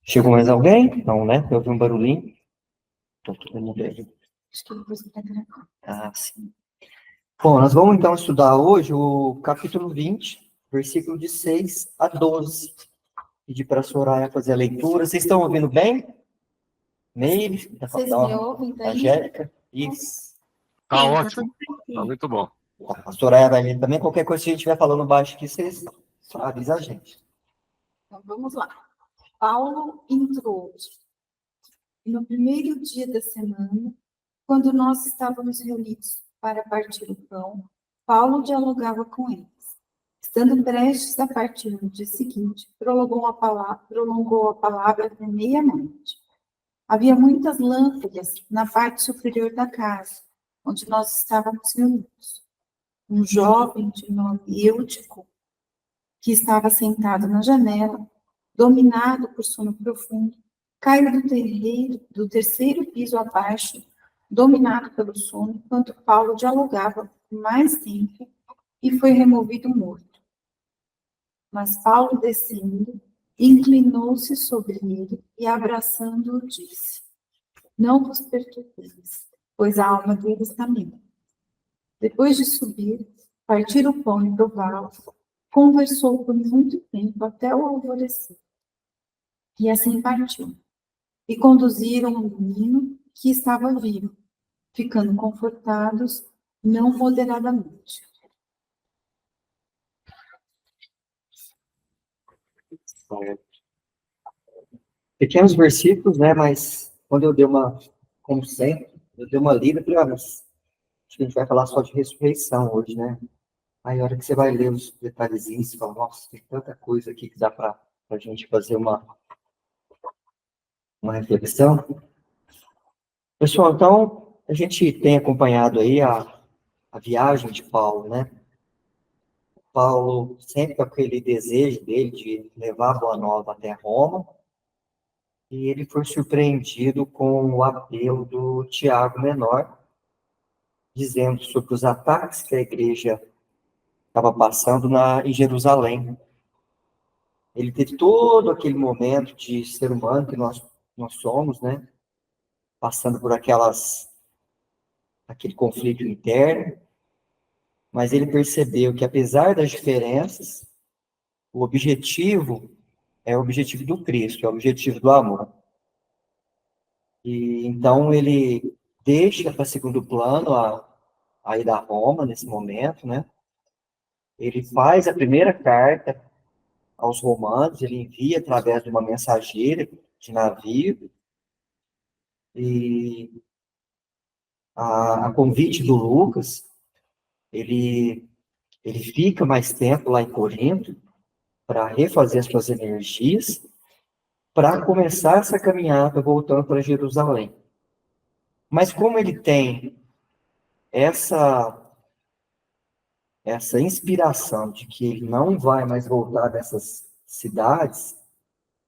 Chegou mais alguém? Não, né? Eu ouvi um barulhinho. Então, todo mundo aí. Acho que depois vai gravar. Ah, sim. Bom, nós vamos então estudar hoje o capítulo 20, versículo de 6 a 12. Pedir para a Soraya fazer a leitura. Vocês estão ouvindo bem? Neile? Vocês me ouvem daí? Angélica? Isso. Tá Sim, tá ótimo, tudo tá tranquilo. muito bom. A Soraya vai ler também. Qualquer coisa que a gente estiver falando baixo aqui, vocês avisam a gente. Então vamos lá. Paulo entrou no primeiro dia da semana, quando nós estávamos reunidos para partir o pão. Paulo dialogava com eles. Estando prestes a partir no dia seguinte, prolongou a palavra até meia-noite. Havia muitas lâmpadas na parte superior da casa, onde nós estávamos reunidos. Um jovem de nome Eutico, que estava sentado na janela, dominado por sono profundo, caiu do terceiro piso abaixo, dominado pelo sono, enquanto Paulo dialogava por mais tempo e foi removido morto. Mas Paulo, descendo, inclinou-se sobre ele e, abraçando-o, disse: Não vos perturbeis, pois a alma dele está minha. Depois de subir, partir o pão e prová-lo, conversou por muito tempo até o alvorecer. E assim partiu. E conduziram o menino que estava vivo, ficando confortados, não moderadamente. Pequenos versículos, né? Mas quando eu dei como sempre, eu dei uma lida, falei, mas acho que a gente vai falar só de ressurreição hoje, né? Aí a hora que você vai ler os detalhezinhos, você fala, nossa, tem tanta coisa aqui que dá para a gente fazer uma reflexão. Pessoal, então, a gente tem acompanhado aí a viagem de Paulo, né? Paulo sempre com aquele desejo dele de levar a Boa Nova até Roma, e ele foi surpreendido com o apelo do Tiago Menor, dizendo sobre os ataques que a igreja estava passando em Jerusalém. Ele teve todo aquele momento de ser humano que nós somos, né? Passando por aquele conflito interno, mas ele percebeu que, apesar das diferenças, o objetivo é o objetivo do Cristo, é o objetivo do amor. E então ele deixa para segundo plano a ida a Roma nesse momento, né? Ele faz a primeira carta aos romanos, ele envia através de uma mensageira de navio, e a convite do Lucas, ele fica mais tempo lá em Corinto para refazer as suas energias, para começar essa caminhada voltando para Jerusalém. Mas como ele tem essa inspiração de que ele não vai mais voltar dessas cidades,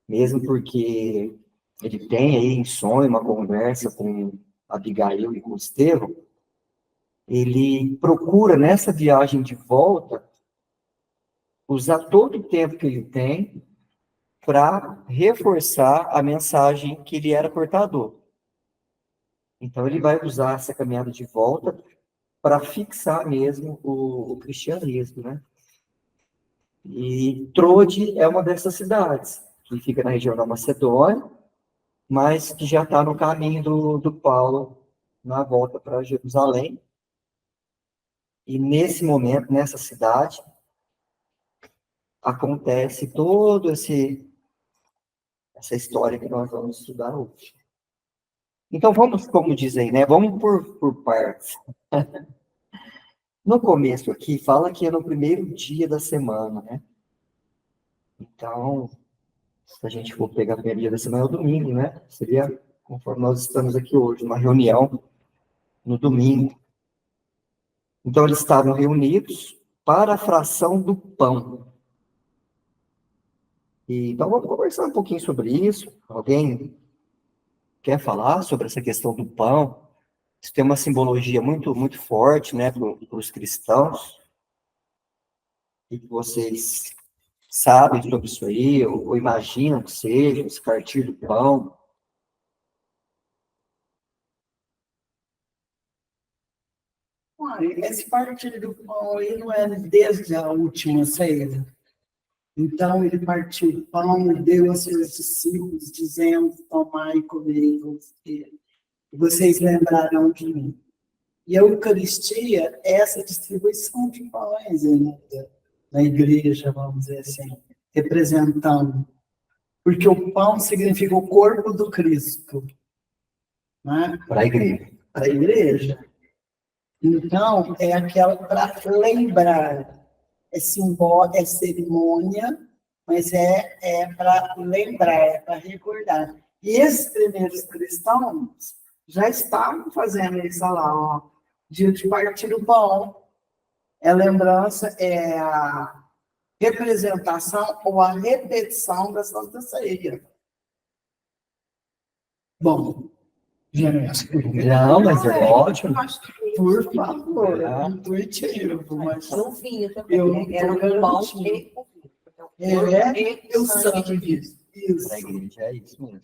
mesmo porque ele tem aí em sonho uma conversa com Abigail e com Estevão, ele procura nessa viagem de volta usar todo o tempo que ele tem para reforçar a mensagem que ele era portador. Então ele vai usar essa caminhada de volta para fixar mesmo o cristianismo, né? E Troade é uma dessas cidades, que fica na região da Macedônia, mas que já está no caminho do Paulo na volta para Jerusalém. E nesse momento, nessa cidade, acontece toda essa história que nós vamos estudar hoje. Então vamos, como dizem, né? Vamos por partes. No começo aqui, fala que é no primeiro dia da semana, né? Então, se a gente for pegar o primeiro dia da semana, é o domingo, né? Seria conforme nós estamos aqui hoje, uma reunião no domingo. Então, eles estavam reunidos para a fração do pão. Então, vamos conversar um pouquinho sobre isso. Alguém quer falar sobre essa questão do pão? Isso tem uma simbologia muito, muito forte, né, para os cristãos. O que vocês sabem sobre isso aí, ou imaginam que seja, esse partir do pão? Olha, esse partir do pão aí não é desde a última ceia. Então, ele partiu o pão e deu aos seus discípulos, dizendo: tomai e comei, e vocês lembrarão de mim. E a Eucaristia é essa distribuição de pães ainda, na igreja, vamos dizer assim, representando. Porque o pão significa o corpo do Cristo, né? Para a igreja. Para a igreja. Então, é aquela para lembrar. É simbólico, é cerimônia, mas é para lembrar, é para recordar. E esses primeiros cristãos já estavam fazendo isso lá, ó, dia de partir o pão. É lembrança, é a representação ou a repetição da Santa Ceia. Bom, gente, Não, mas é ótimo. por favor, é intuitivo, mas No vinho também, eu né? Era tô um pão garantindo. e o vinho. Eu sei disso. Isso. Para a igreja é isso mesmo.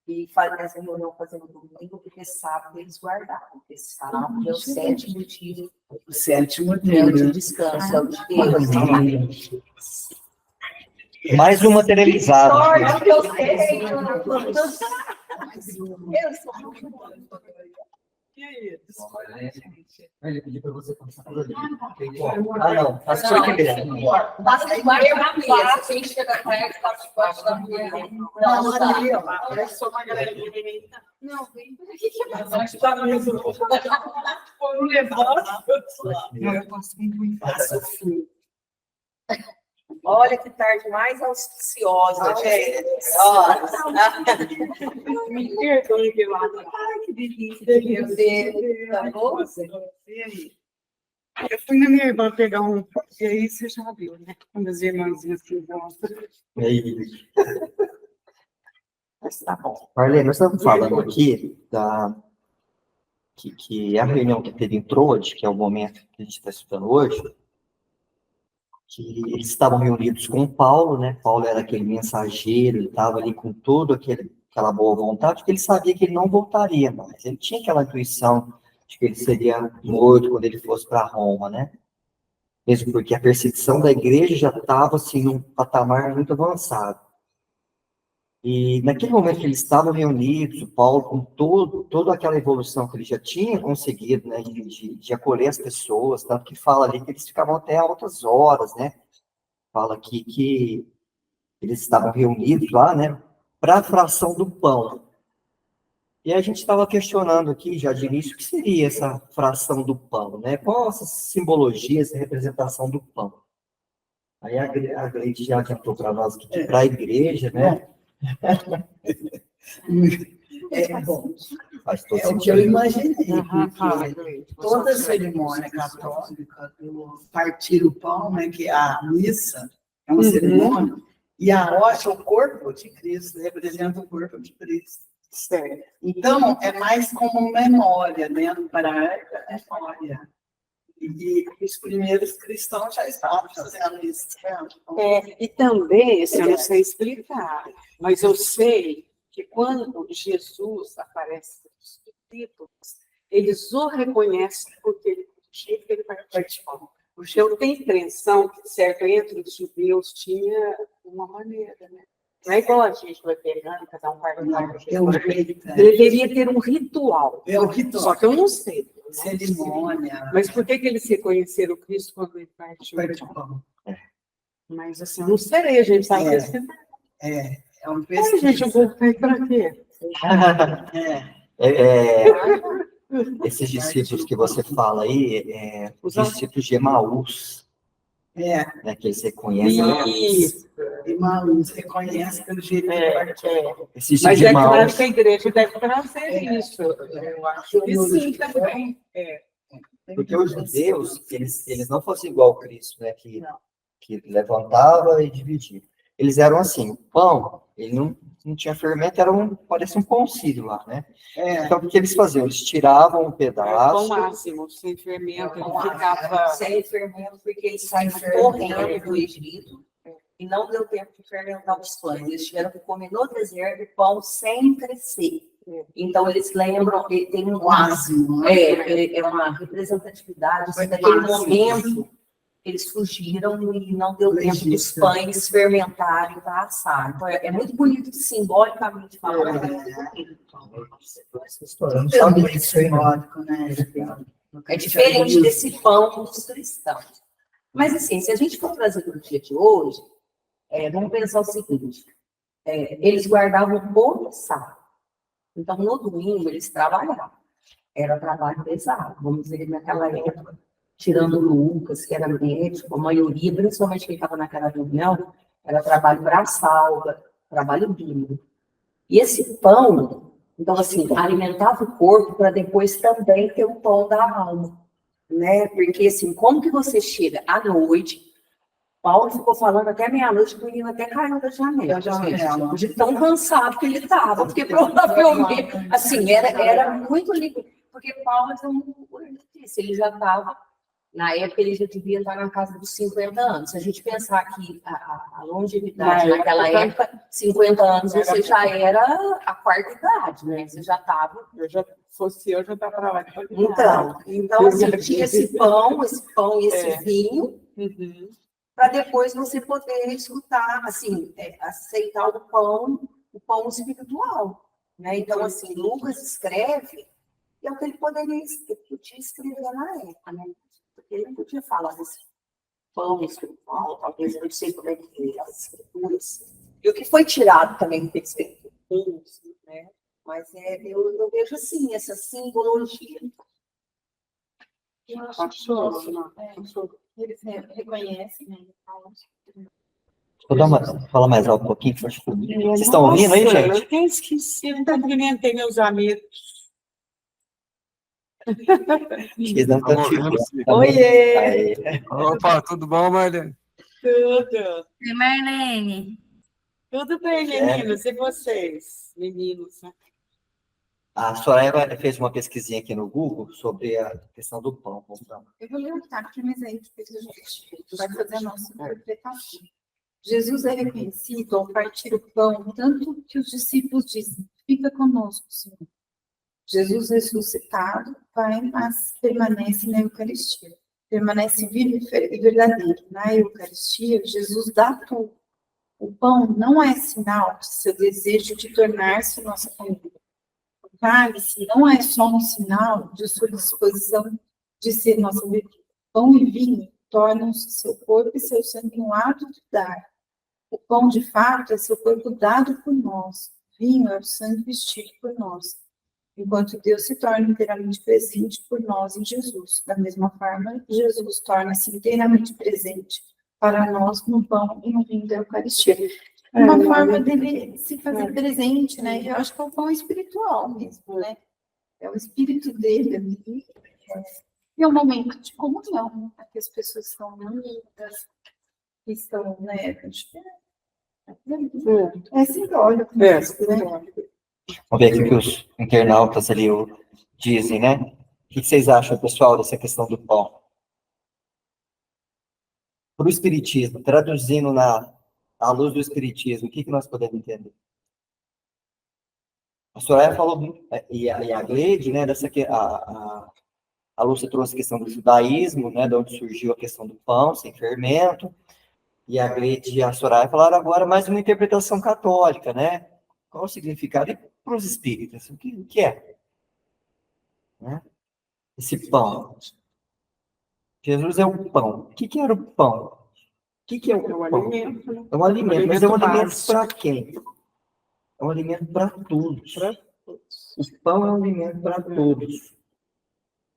E faz a reunião fazendo domingo, porque sábado eles guardavam, porque sábado é o sétimo dia, O sétimo é dia. o de descanso, é o de Deus. Mais um materializado. Sorte que eu sei. Eu sou muito boa. E aí? Ele pediu para você passar por ali. Ah, não. Passa por aqui mesmo. Passa debaixo da mesa. Quem chega perto, passa debaixo da mesa. Não, ali, ó. Olha só uma galerinha. Não, vem por aqui que é Debaixo da mesa. Foi um levante. Passa o fio. Olha que tarde mais auspiciosa, gente. Me perdoe pela. Ai, que delícia. Tá bom? Eu fui na minha irmã pegar um. E aí você já viu, né? Quando as irmãzinhas se gostam. Mas tá bom. Marlene, nós estamos falando aqui que a reunião que teve em Troade, que é o momento que a gente está estudando hoje, que eles estavam reunidos com Paulo, né? Paulo era aquele mensageiro, ele estava ali com toda aquela boa vontade, porque ele sabia que ele não voltaria mais. Ele tinha aquela intuição de que ele seria morto quando ele fosse para Roma, né? Mesmo porque a perseguição da igreja já estava assim, num patamar muito avançado. E naquele momento que eles estavam reunidos, o Paulo, com toda aquela evolução que ele já tinha conseguido, né, de acolher as pessoas, tanto que fala ali que eles ficavam até altas horas, né? Fala aqui que eles estavam reunidos lá, né, para a fração do pão. E a gente estava questionando aqui, já de início, o que seria essa fração do pão, né? Qual essa simbologia, essa representação do pão? Aí a Gleide já adiantou para nós que para a igreja, né? Bom, Faz todo é o que eu sentido. imaginei, porque toda cerimônia católica do partir o pão, né, que é a missa, é uma cerimônia, e a hóstia é o corpo de Cristo, representa o corpo de Cristo. Certo. Então, é mais como memória, né, para a memória. E os primeiros cristãos já estavam fazendo isso. E também, assim, eu não sei explicar, mas eu sei que quando Jesus aparece para os discípulos, eles o reconhecem porque ele, do jeito que ele participou. Porque eu tenho a impressão que, certo, entre os judeus tinha uma maneira, né? Não é igual a gente vai pegando, cada um parte É um jeito, deveria ter um ritual. é o ritual. Só que eu não sei. Cerimônia. Mas por que eles reconheceram Cristo quando ele partiu? Partir o pão. Mas assim, eu não sei, a gente sabe É. pesquisar. É um Ai, pesquisa. gente, eu vou para quê? Esses discípulos que você fala aí, os discípulos de Emaús, né, que eles reconhecem. Isso. E Maús reconhece pelo jeito que partiu. Esses Mas de é claro Emaús, que a igreja deve trazer isso. Eu acho que sim também. porque os judeus, eles não fossem igual ao Cristo, né, que levantava e dividia. Eles eram assim, o pão, ele não tinha fermento, parece um pãozinho lá, né? É, Então, o que eles faziam? Eles tiravam um Era pedaço, pão máximo, sem fermento, ele Então, ficava. sem fermento, porque eles saem correndo do Egito e não deu tempo de fermentar os pães. Eles tiveram que comer no deserto pão sem crescer. Então, eles lembram, tem um máximo, né? é uma representatividade assim, daquele momento. Eles fugiram e não deu tempo dos pães fermentarem para assar. Então, é muito bonito, simbolicamente falando. É muito simbólico, né? É diferente desse pão dos cristãos. Mas, assim, se a gente for trazer para o dia de hoje, vamos pensar o seguinte: eles guardavam o sábado. Então, no domingo, eles trabalhavam. Era trabalho pesado, vamos dizer, naquela época. Tirando o Lucas, que era médico, a maioria, principalmente quem estava naquela reunião, era trabalho braçal, trabalho duro. E esse pão, então, assim, alimentava o corpo para depois também ter o pão da alma, né? Porque, assim, como que você chega à noite, Paulo ficou falando até meia-noite, o menino até caiu da janela, de tão cansado que ele estava, porque provavelmente, assim, era muito líquido, porque Paulo, ele já estava. Na época, ele já devia estar na casa dos 50 anos. Se a gente pensar que a longevidade naquela época, 50 anos, você já era a quarta idade, né? Você já estava... Eu já estava lá. Então assim, tinha esse pão e esse vinho, para depois você poder escutar, assim, aceitar o pão espiritual, né? Então, assim, Lucas escreve, e é o que ele podia escrever na época, né? Porque ele não podia falar desse pão espiritual, talvez eu não sei como é que é as escrituras. E o que foi tirado também tem escrituras, né? Mas eu vejo assim, essa simbologia. Eles reconhecem, né? vou falar mais alto um pouquinho, por favor. Vocês estão ouvindo aí, gente? Eu até esqueci, eu cumprimentei meus amigos. Vocês não estão ficando. Oiê! Opa, tudo bom, Marlene? Tudo. E Marlene? Tudo bem, meninos. E vocês, meninos? Né? A Soraya fez uma pesquisinha aqui no Google sobre a questão do pão. Eu vou ler o que está aqui, mas aí depois a gente vai fazer a nossa interpretação. Jesus é reconhecido ao partir o pão, tanto que os discípulos dizem: fica conosco, Senhor. Jesus ressuscitado vai, mas permanece na Eucaristia. Permanece vivo e verdadeiro. Na Eucaristia, Jesus dá tudo. O pão não é sinal de seu desejo de tornar-se nossa família. O cálice não é só um sinal de sua disposição de ser nossa bebida. Pão e vinho tornam-se seu corpo e seu sangue um ato de dar. O pão, de fato, é seu corpo dado por nós. O vinho é o sangue vestido por nós. Enquanto Deus se torna inteiramente presente por nós em Jesus. Da mesma forma, Jesus torna-se inteiramente presente para nós no pão e no vinho da Eucaristia. Uma forma dele se fazer presente, né? Eu acho que é o pão espiritual mesmo, né? É o espírito dele ali. E é um momento de comunhão, né? Que as pessoas estão unidas, que estão, né? É simbólico. Né? Vamos ver aqui o que os internautas ali dizem, né? O que vocês acham, pessoal, dessa questão do pão? Para o Espiritismo, traduzindo à luz do Espiritismo, o que nós podemos entender? A Soraya falou, e a Gleide, né, a Lúcia trouxe a questão do judaísmo, né, de onde surgiu a questão do pão, sem fermento, e a Gleide e a Soraya falaram agora mais uma interpretação católica, né? Qual o significado? E para os espíritas, o que é? Né? Esse pão. Jesus é o pão. O que era o pão? O que é o pão? Alimento, né? É um alimento, mas é um alimento básico. para quem? É um alimento para todos. O pão é um alimento para todos.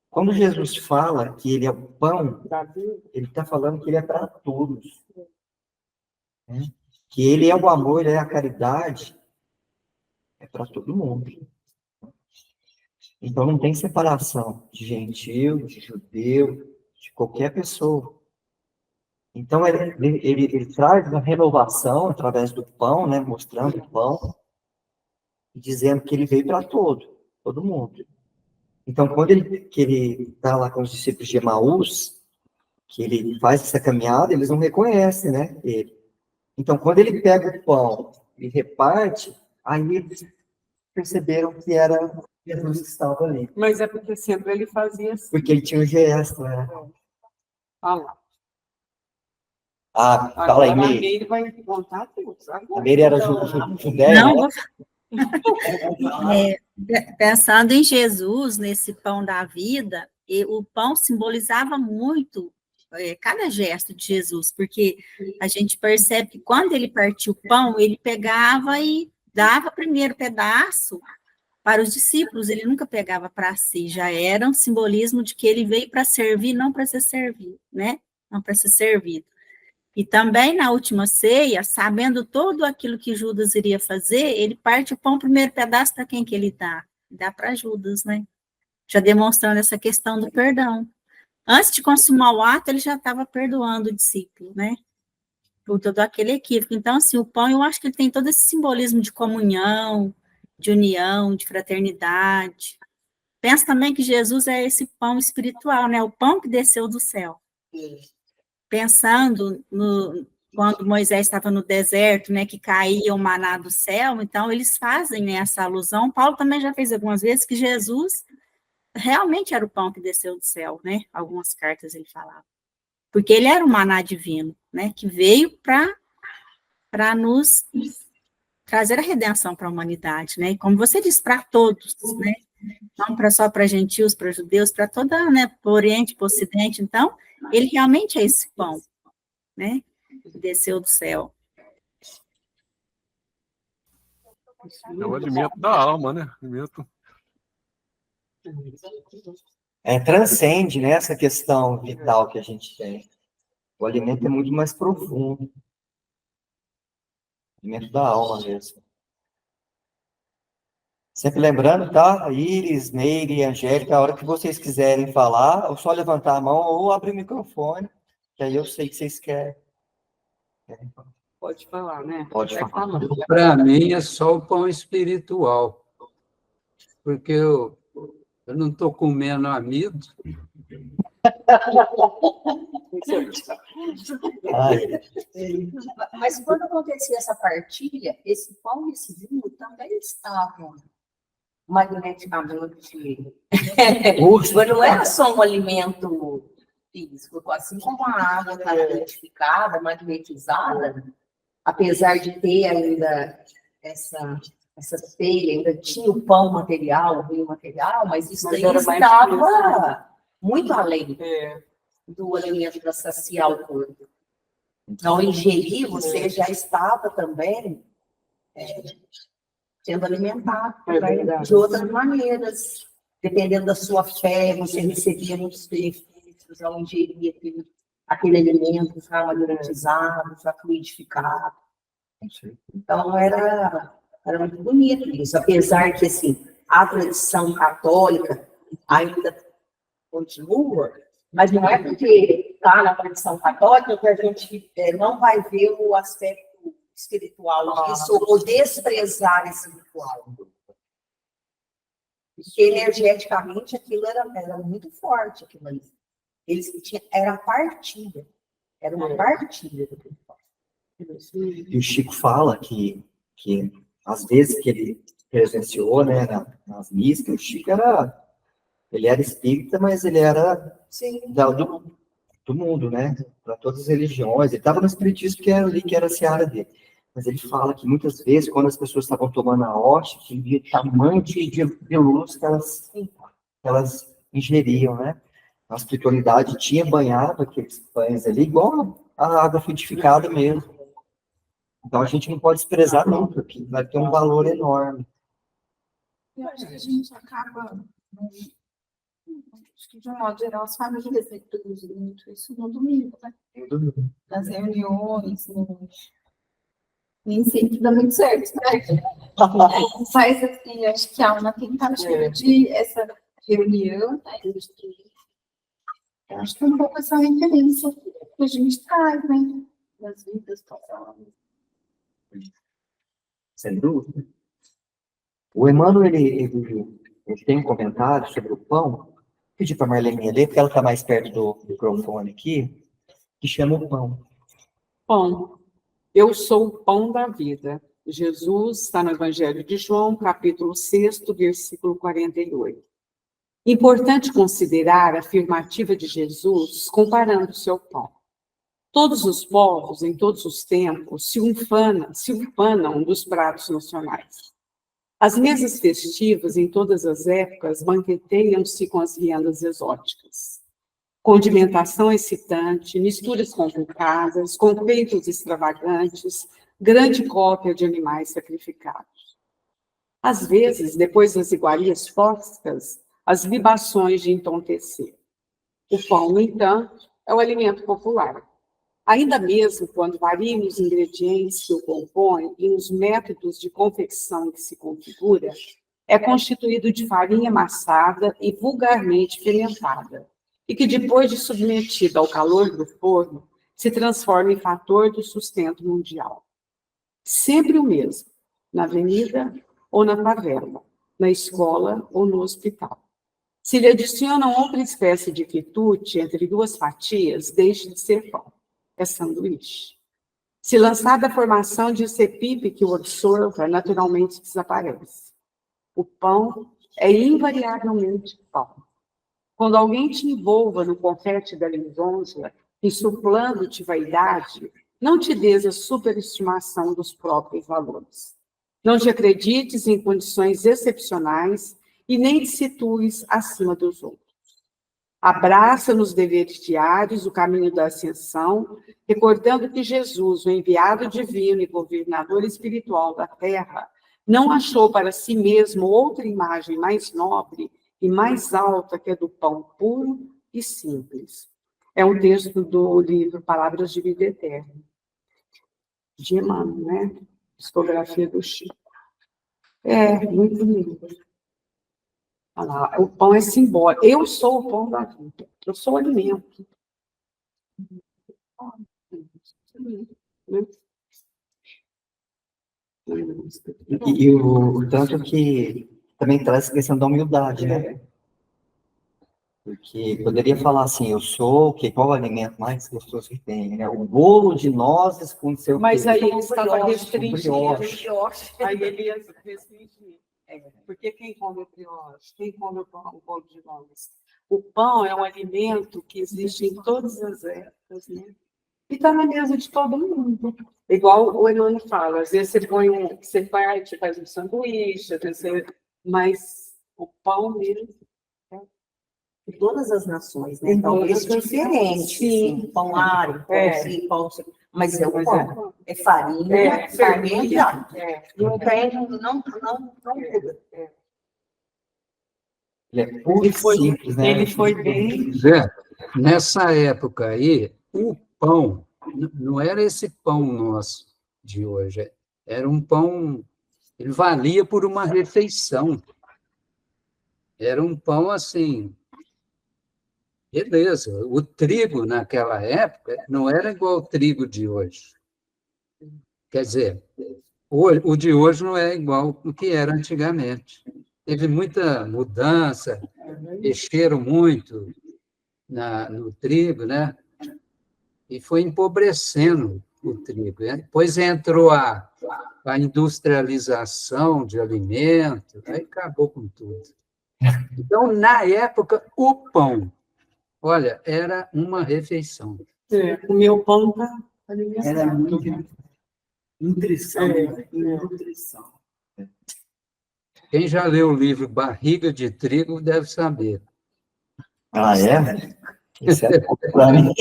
Quando Jesus fala que ele é o pão, ele está falando que ele é para todos. Né? Que ele é o amor, ele é a caridade, é para todo mundo. Então não tem separação de gentil, de judeu, de qualquer pessoa. Então ele traz uma renovação através do pão, né, mostrando o pão, dizendo que ele veio para todo mundo. Então, quando ele está lá com os discípulos de Emaús, que ele faz essa caminhada, eles não reconhecem, né, ele. Então, quando ele pega o pão e reparte, aí eles perceberam que era Jesus que estava ali. Mas é porque sempre ele fazia assim. Porque ele tinha um gesto, né? Olha lá. Ah, fala aí, Agora a Meire. Meire vai contar tudo. A Meire era judéia, Não, né? pensando em Jesus, nesse pão da vida, e o pão simbolizava muito cada gesto de Jesus, porque a gente percebe que quando ele partiu o pão, ele pegava e dava o primeiro pedaço para os discípulos, ele nunca pegava para si, já era um simbolismo de que ele veio para servir, não para ser servido, né? Não para ser servido. E também na última ceia, sabendo tudo aquilo que Judas iria fazer, ele parte o pão, o primeiro pedaço, para quem que ele dá? Dá para Judas, né? Já demonstrando essa questão do perdão. Antes de consumar o ato, ele já estava perdoando o discípulo, né? Por todo aquele equívoco. Então, assim, o pão, eu acho que ele tem todo esse simbolismo de comunhão, de união, de fraternidade. Pensa também que Jesus é esse pão espiritual, né? O pão que desceu do céu. Pensando quando Moisés estava no deserto, né, que caía o maná do céu, então eles fazem, né, essa alusão. Paulo também já fez algumas vezes que Jesus realmente era o pão que desceu do céu, né? Algumas cartas ele falava. Porque ele era o maná divino, né, que veio para nos trazer a redenção para a humanidade, né? E como você diz, para todos, né? Não só para gentios, para judeus, para toda, né, para o Oriente, para o Ocidente. Então, ele realmente é esse pão, né, que desceu do céu. É o alimento da alma, né? Alimento. Transcende, né, essa questão vital que a gente tem. O alimento é muito mais profundo. O alimento da alma mesmo. Sempre lembrando, tá? Iris, Meire e Angélica, a hora que vocês quiserem falar, ou só levantar a mão ou abrir o microfone, que aí eu sei que vocês querem. Pode falar, né? Pode falar. Para mim é só o pão espiritual, porque eu não estou comendo amido. Mas quando acontecia essa partilha, esse pão e esse vinho também estavam magneticamente. Mas não era só um alimento físico, assim como a água está identificada, magnetizada, apesar de ter ainda essa ceia, ainda tinha o pão material, o vinho material, mas isso daí estava muito além do alimento para saciar o corpo. Ao ingerir, você já estava também sendo alimentado de outras maneiras. Dependendo da sua fé, você recebia muitos benefícios ao ingerir aquele alimento já magnetizado, já fluidificado. Então, era muito bonito isso. Apesar que, assim, a tradição católica ainda continua, mas não é porque está na tradição católica que a gente não vai ver o aspecto espiritual disso ou desprezar esse ritual. Porque energeticamente aquilo era muito forte, aquilo ali. Era partilha, era uma partilha do ritual. E o Chico fala que às vezes que ele presenciou, né, nas missas, o Chico ele era espírita, mas ele era do mundo, né? Para todas as religiões. Ele estava no espiritismo, que era ali, que era a seara dele. Mas ele fala que muitas vezes, quando as pessoas estavam tomando a hóstia, que via tamanho de luz que elas ingeriam, né? A espiritualidade tinha banhado aqueles pães ali, igual a água frutificada mesmo. Então a gente não pode desprezar nunca, porque vai ter um valor enorme. Eu acho que a gente acaba, acho que de um modo geral, as famílias reproduzem muito isso no domingo, né? Nas reuniões, nem sempre dá muito certo, né? Mas, assim, acho que há uma tentativa de essa reunião, né? Eu acho que é um pouco essa referência que a gente traz, né? Das vidas passadas. Sem dúvida. O Emmanuel, ele tem um comentário sobre o pão, pedi para a Marleninha ler, porque ela está mais perto do microfone aqui, que chama o pão. Pão. Eu sou o pão da vida. Jesus está no Evangelho de João, capítulo 6, versículo 48. Importante considerar a afirmativa de Jesus comparando o seu pão. Todos os povos, em todos os tempos, se ufanam dos pratos nacionais. As mesas festivas, em todas as épocas, banqueteiam-se com as viandas exóticas. Condimentação excitante, misturas complicadas, confeitos extravagantes, grande cópia de animais sacrificados. Às vezes, depois das iguarias fósicas, as libações de entontecer. O pão, no entanto, é o alimento popular. Ainda mesmo quando variam os ingredientes que o compõem e os métodos de confecção que se configura, é constituído de farinha amassada e vulgarmente fermentada, e que depois de submetida ao calor do forno, se transforma em fator do sustento mundial. Sempre o mesmo, na avenida ou na favela, na escola ou no hospital. Se lhe adicionam outra espécie de quitute entre duas fatias, deixa de ser pão. É sanduíche. Se lançada a formação de cepipe que o absorva, naturalmente desaparece. O pão é invariavelmente pão. Quando alguém te envolva no confete da lisonja, insuplando-te vaidade, não te des a superestimação dos próprios valores. Não te acredites em condições excepcionais e nem te situes acima dos outros. Abraça nos deveres diários o caminho da ascensão, recordando que Jesus, o enviado divino e governador espiritual da terra, não achou para si mesmo outra imagem mais nobre e mais alta que a do pão puro e simples. É um texto do livro Palavras de Vida Eterna, de Emmanuel, né? Psicografia do Chico. É, muito lindo. Olha lá, o pão é simbólico. Eu sou o pão da vida. Eu sou o alimento. E o tanto que também traz a questão da humildade, né? Porque poderia falar assim, eu sou, qual o alimento mais gostoso que tem, né? O bolo de nozes com seu Mas aí queijo. ele estava restringido. brioche. Aí ele ia restringir. Porque quem come brioche? Quem come o bolo de nozes? O pão é um alimento que existe em todas as épocas, né? E está na mesa de todo mundo. Igual o Emmanuel fala, às vezes você faz um sanduíche, mas o pão mesmo. Em todas as nações, né? Em Talvez todas as diferente, nações, sim. assim, pão árabe, pão assim, pão assim, mas é o Mas pão. É farinha, fermenta. Não tem, não muda. Ele é puro e simples, né? Ele foi bem. Zé, nessa época aí, o pão não era esse pão nosso de hoje, era um pão, ele valia por uma refeição. Era um pão assim, beleza. O trigo naquela época não era igual ao trigo de hoje. Quer dizer, o de hoje não é igual o que era antigamente. Teve muita mudança, mexeram muito no trigo, né? E foi empobrecendo o trigo. Depois entrou a industrialização de alimentos, aí acabou com tudo. Então, na época, o pão, olha, era uma refeição. Comer o pão para Era alimentar. muito nutrição, né? Nutrição. Quem já leu o livro Barriga de Trigo deve saber. Ah, é? Isso é pouco pra mim.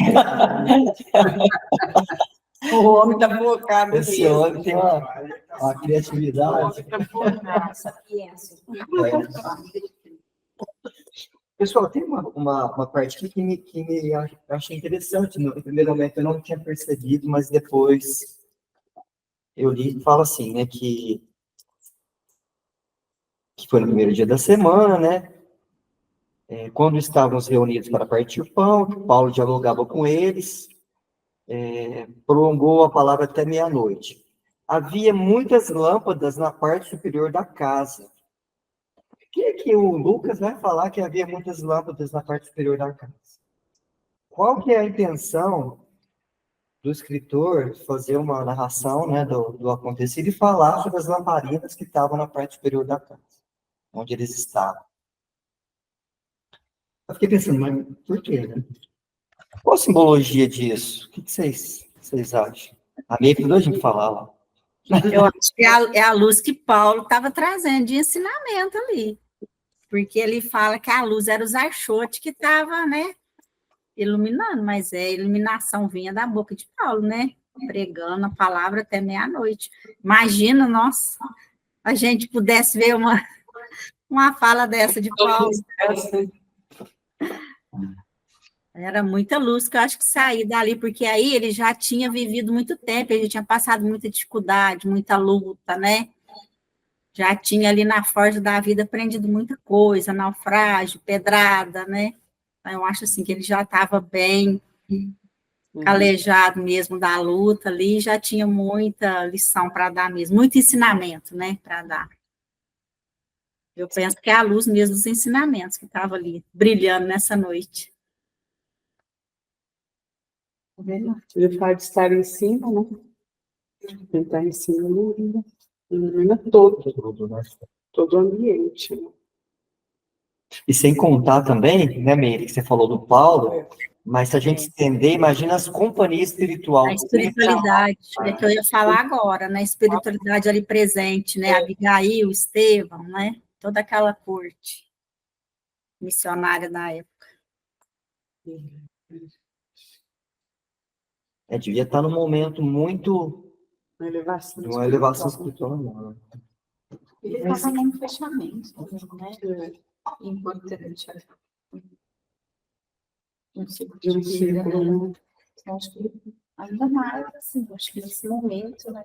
O homem está focado Esse homem tem uma criatividade. Pessoal, tem uma parte aqui que eu achei interessante. No primeiro momento eu não tinha percebido, mas depois eu li e fala assim, né, que foi no primeiro dia da semana, né? Quando estávamos reunidos para partir o pão, Paulo dialogava com eles, prolongou a palavra até meia-noite. Havia muitas lâmpadas na parte superior da casa, que o Lucas vai falar que havia muitas lâmpadas na parte superior da casa? Qual que é a intenção do escritor fazer uma narração, né, do acontecido e falar sobre as lamparinas que estavam na parte superior da casa, onde eles estavam? Eu fiquei pensando, mas por quê, né? Qual a simbologia disso? O que vocês acham? A meia que a gente falar lá. Eu acho que é a luz que Paulo estava trazendo de ensinamento ali. Porque ele fala que a luz era os archotes que estava, né, iluminando, mas a iluminação vinha da boca de Paulo, né? Pregando a palavra até meia-noite. Imagina, nossa, a gente pudesse ver uma fala dessa de Paulo. Era muita luz que eu acho que saía dali, porque aí ele já tinha vivido muito tempo, ele tinha passado muita dificuldade, muita luta, né? Já tinha ali na forja da vida aprendido muita coisa, naufrágio, pedrada, né? Eu acho assim que ele já estava bem calejado mesmo da luta ali, já tinha muita lição para dar mesmo, muito ensinamento, né, para dar. Eu penso que é a luz mesmo dos ensinamentos que estava ali, brilhando nessa noite. Ele fala de estar em cima, né? Ele está em cima, ilumina todo, né? todo o ambiente. Né? E sem contar também, né, Meire, que você falou do Paulo, mas se a gente estender, imagina as companhias espirituais. A espiritualidade, é que eu ia falar agora, né? A espiritualidade ali presente, né? Abigail, Estevão, né? Toda aquela corte missionária da época. Devia estar num momento muito Uma elevação de uma elevação espiritual. Né? Ele estava num fechamento, né? Importante. Um ciclo de vida, né? Eu acho que ainda mais, assim, acho que nesse momento, né?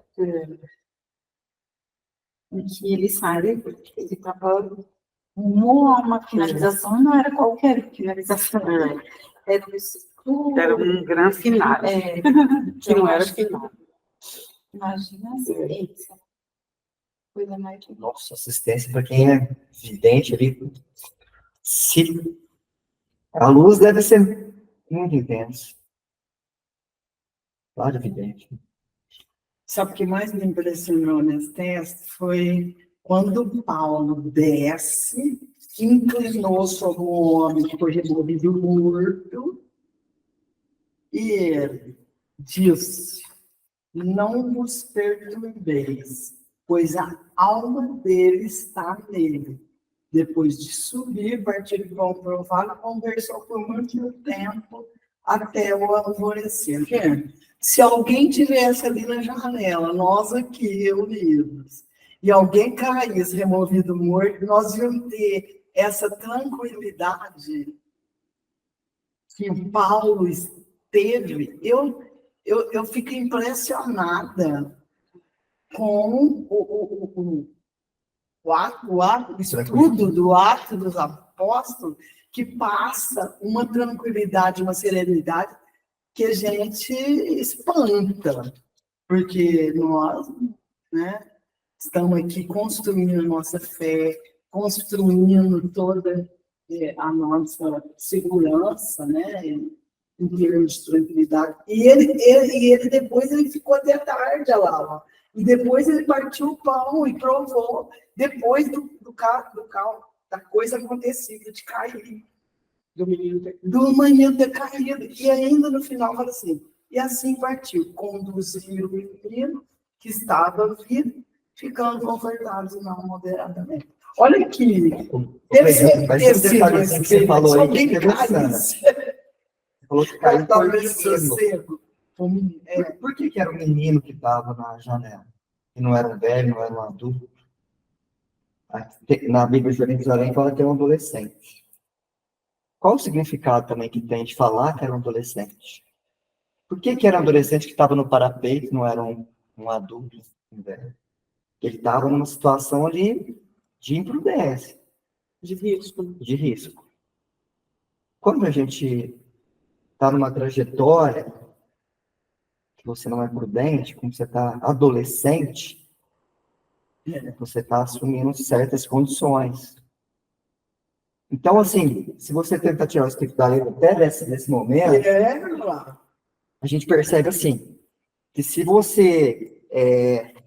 Em que ele sai, porque ele estava uma finalização, não era qualquer finalização, era um ciclo. Era um grande final, que não era final. Imagina a assistência. Coisa mais. Nossa, assistência para quem é vidente ali. Se a luz deve ser muito intensa. Claro, evidente. Sabe o que mais me impressionou nesse texto foi quando Paulo desce, inclinou sobre o homem que foi removido morto, e ele disse: não vos perturbeis, pois a alma dele está nele. Depois de subir, partir do pão provado, conversou por muito tempo até o alvorecer. Se alguém tivesse ali na janela, nós aqui reunidos, e alguém caísse removido morto, nós íamos ter essa tranquilidade que o Paulo teve. Eu fico impressionada com o estudo do Atos dos Apóstolos, que passa uma tranquilidade, uma serenidade que a gente espanta, porque nós, né, estamos aqui construindo a nossa fé, construindo toda a nossa segurança, né, em termos de tranquilidade. E ele depois ele ficou até tarde lá, e depois ele partiu o pão e provou, depois da coisa acontecida, de cair. Do menino ter caído. E ainda no final fala assim, e assim partiu, conduziu o menino que estava vivo, ficando confortados e não moderadamente. Olha aqui, Mas esse detalhezinho que você falou aí, que é interessante. Você falou que caiu por menino. Por que era o menino que estava na janela? E não era um velho, não era um adulto? Na Bíblia de Jerusalém fala que é um adolescente. Qual o significado também que tem de falar que era um adolescente? Por que era um adolescente que estava no parapeito, não era um adulto, um velho? Ele estava numa situação ali de imprudência. De risco. De risco. Quando a gente está numa trajetória que você não é prudente, como você está adolescente, você está assumindo certas condições. Então, assim, se você tentar tirar o espírito da letra até desse momento, a gente percebe, assim, que se você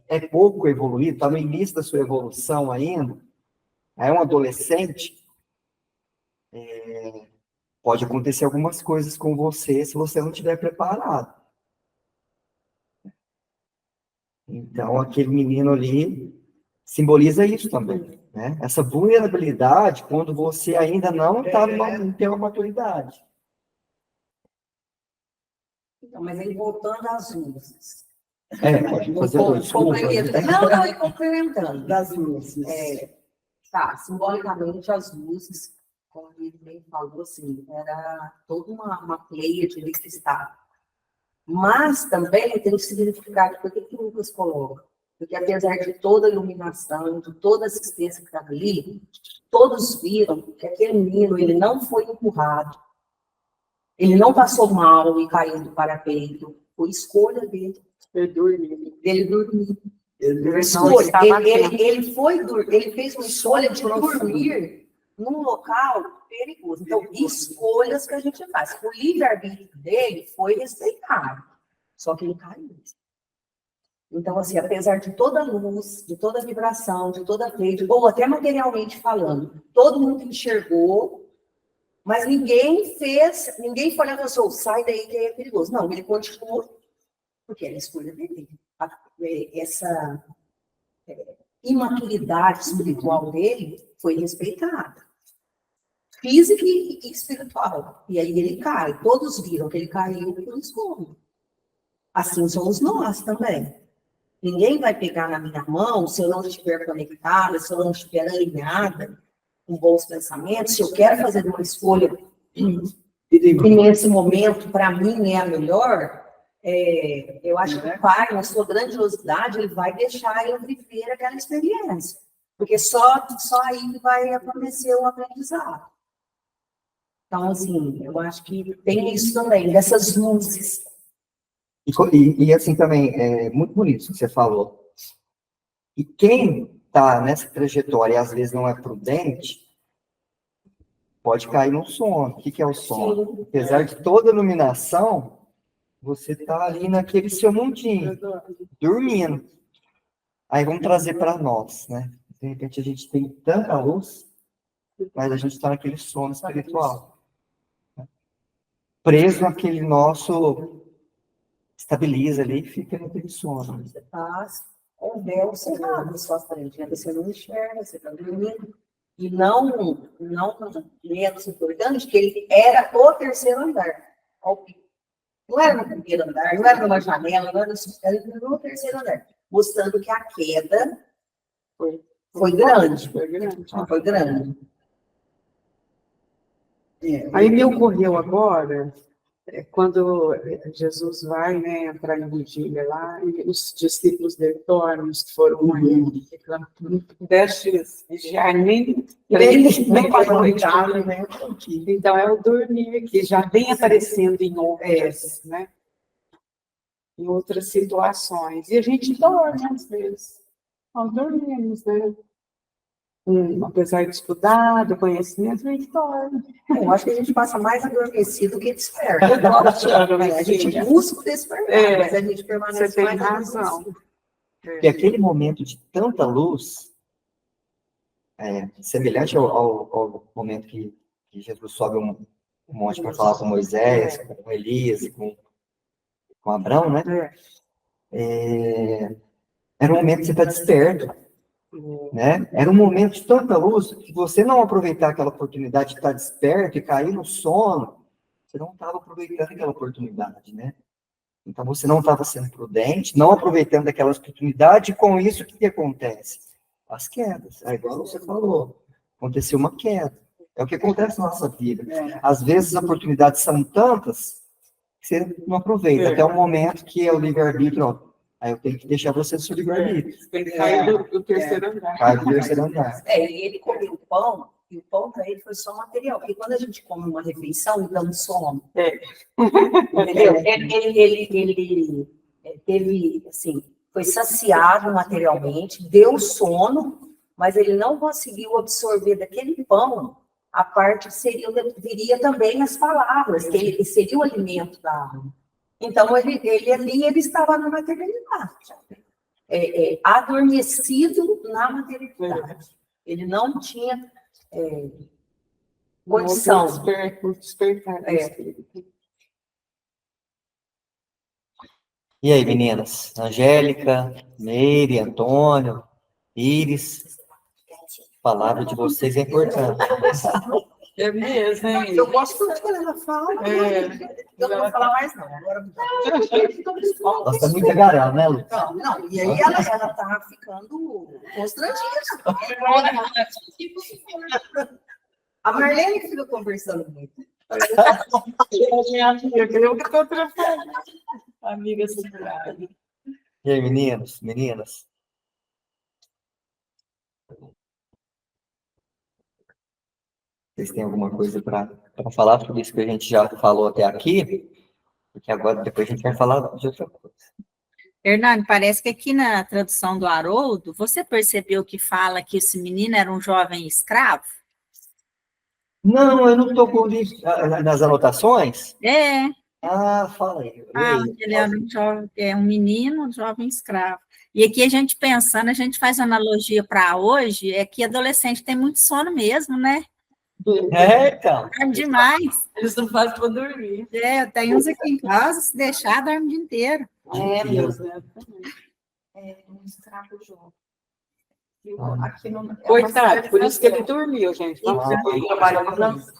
é pouco evoluído, está no início da sua evolução ainda, é um adolescente, pode acontecer algumas coisas com você se você não estiver preparado. Então, aquele menino ali simboliza isso também, né? Essa vulnerabilidade quando você ainda não tem uma maturidade. Então, mas aí voltando às luzes. Pode fazer dois. Não, e complementando. Das luzes. Tá, simbolicamente as luzes, como ele bem falou, assim, era toda uma pleiade ali que estava. Mas também tem o significado, por que o Lucas coloca? Porque apesar de toda a iluminação, de toda a assistência que estava ali, todos viram que aquele menino, ele não foi empurrado, ele não passou mal e caiu do parapeito, foi escolha dele. Ele dormiu. Ele fez uma escolha de dormir num local perigoso. Então, escolhas que a gente faz. O livre-arbítrio dele foi respeitado, só que ele caiu. Então, assim, apesar de toda a luz, de toda a vibração, de toda a rede, ou até materialmente falando, todo mundo enxergou, mas ninguém foi lá e falou, sai daí que é perigoso. Não, ele continuou, porque era a escolha dele. Essa imaturidade espiritual dele foi respeitada. Física e espiritual. E aí ele cai. Todos viram que ele caiu por escolha. Assim somos nós também. Ninguém vai pegar na minha mão se eu não estiver conectada, se eu não estiver alinhada com bons pensamentos, se eu quero fazer uma escolha e nesse momento, para mim, é a melhor, eu acho que o pai, na sua grandiosidade, ele vai deixar eu viver aquela experiência. Porque só aí vai acontecer o aprendizado. Então, assim, eu acho que tem isso também, dessas luzes. E assim também, é muito bonito isso que você falou. E quem está nessa trajetória e às vezes não é prudente, pode cair no sono. O que é o sono? Sim. Apesar de toda a iluminação, você está ali naquele seu mundinho, dormindo. Aí vamos trazer para nós, né? De repente a gente tem tanta luz, mas a gente está naquele sono espiritual. Preso naquele nosso... Estabiliza ali e fica naquele sono. Você está com o véu cerrado na sua frente, você não enxerga, você está dormindo. E não menos importante, que ele era o terceiro andar. Não era no primeiro andar, não era numa janela, não era no terceiro andar. Mostrando que a queda foi grande. Foi grande. Aí me ocorreu agora, quando Jesus vai, né, entrar em vigília lá, e os discípulos dele tornam, os que foram aí, ficando 10 dias, já nem para noite. Então, é o dormir que já vem aparecendo em outras, né? Em outras situações. E a gente dorme, às vezes. Nós dormimos, né? Apesar de estudar, do conhecimento, a gente dorme. Eu acho que a gente passa mais adormecido que desperto. A gente busca despertar, mas a gente permanece você tem mais razão. E aquele momento de tanta luz, semelhante ao momento que Jesus sobe um monte para falar com Moisés, com Elias e com Abraão, né? Era um momento que você está desperto. Né? Era um momento de tanta luz que você não aproveitar aquela oportunidade de estar desperto e cair no sono, você não estava aproveitando aquela oportunidade, né? Então você não estava sendo prudente, não aproveitando aquela oportunidade, e com isso o que acontece? As quedas. Igual você falou, aconteceu uma queda. É o que acontece na nossa vida. Às vezes as oportunidades são tantas que você não aproveita, até o momento que é o livre-arbítrio. Aí eu tenho que deixar você no seu livre-arbítrio. Tem que cair do terceiro andar. Cai do terceiro andar. E ele comeu o pão, e o pão para ele foi só material. Porque quando a gente come uma refeição, então some. Entendeu? Ele teve, assim, foi saciado materialmente, deu sono, mas ele não conseguiu absorver daquele pão a parte viria também as palavras, que ele seria o alimento da alma. Então, ele ali, ele estava na maternidade, adormecido na maternidade. Ele não tinha condição. Despertar. E aí, meninas? Angélica, Meire, Antônio, Iris, a palavra de vocês é importante. É mesmo, hein? Eu gosto muito quando ela fala. Eu não vou falar mais, não. Agora, Nossa, tá muito garel, né, Lu? não, e aí ela tá ficando constrangida. A Marlene que fica conversando muito. Amiga segurada. E aí, meninos, meninas? Vocês têm alguma coisa para falar sobre isso que a gente já falou até aqui? Porque agora, depois a gente vai falar de outra coisa. Hernani, parece que aqui na tradução do Haroldo, você percebeu que fala que esse menino era um jovem escravo? Não, eu não estou com isso nas anotações. É, Ah, fala aí. fala que ele era um menino, um jovem escravo. E aqui a gente pensando, a gente faz analogia para hoje, é que adolescente tem muito sono mesmo, né? Então. Dorme demais. Eles não fazem para dormir. Tem uns aqui em casa, se deixar, dorme o dia inteiro. Meus netos também. Um escravo jovem. Aqui não, Coitado, por isso que ele dormiu, gente. Vamos ver ele trabalha com isso.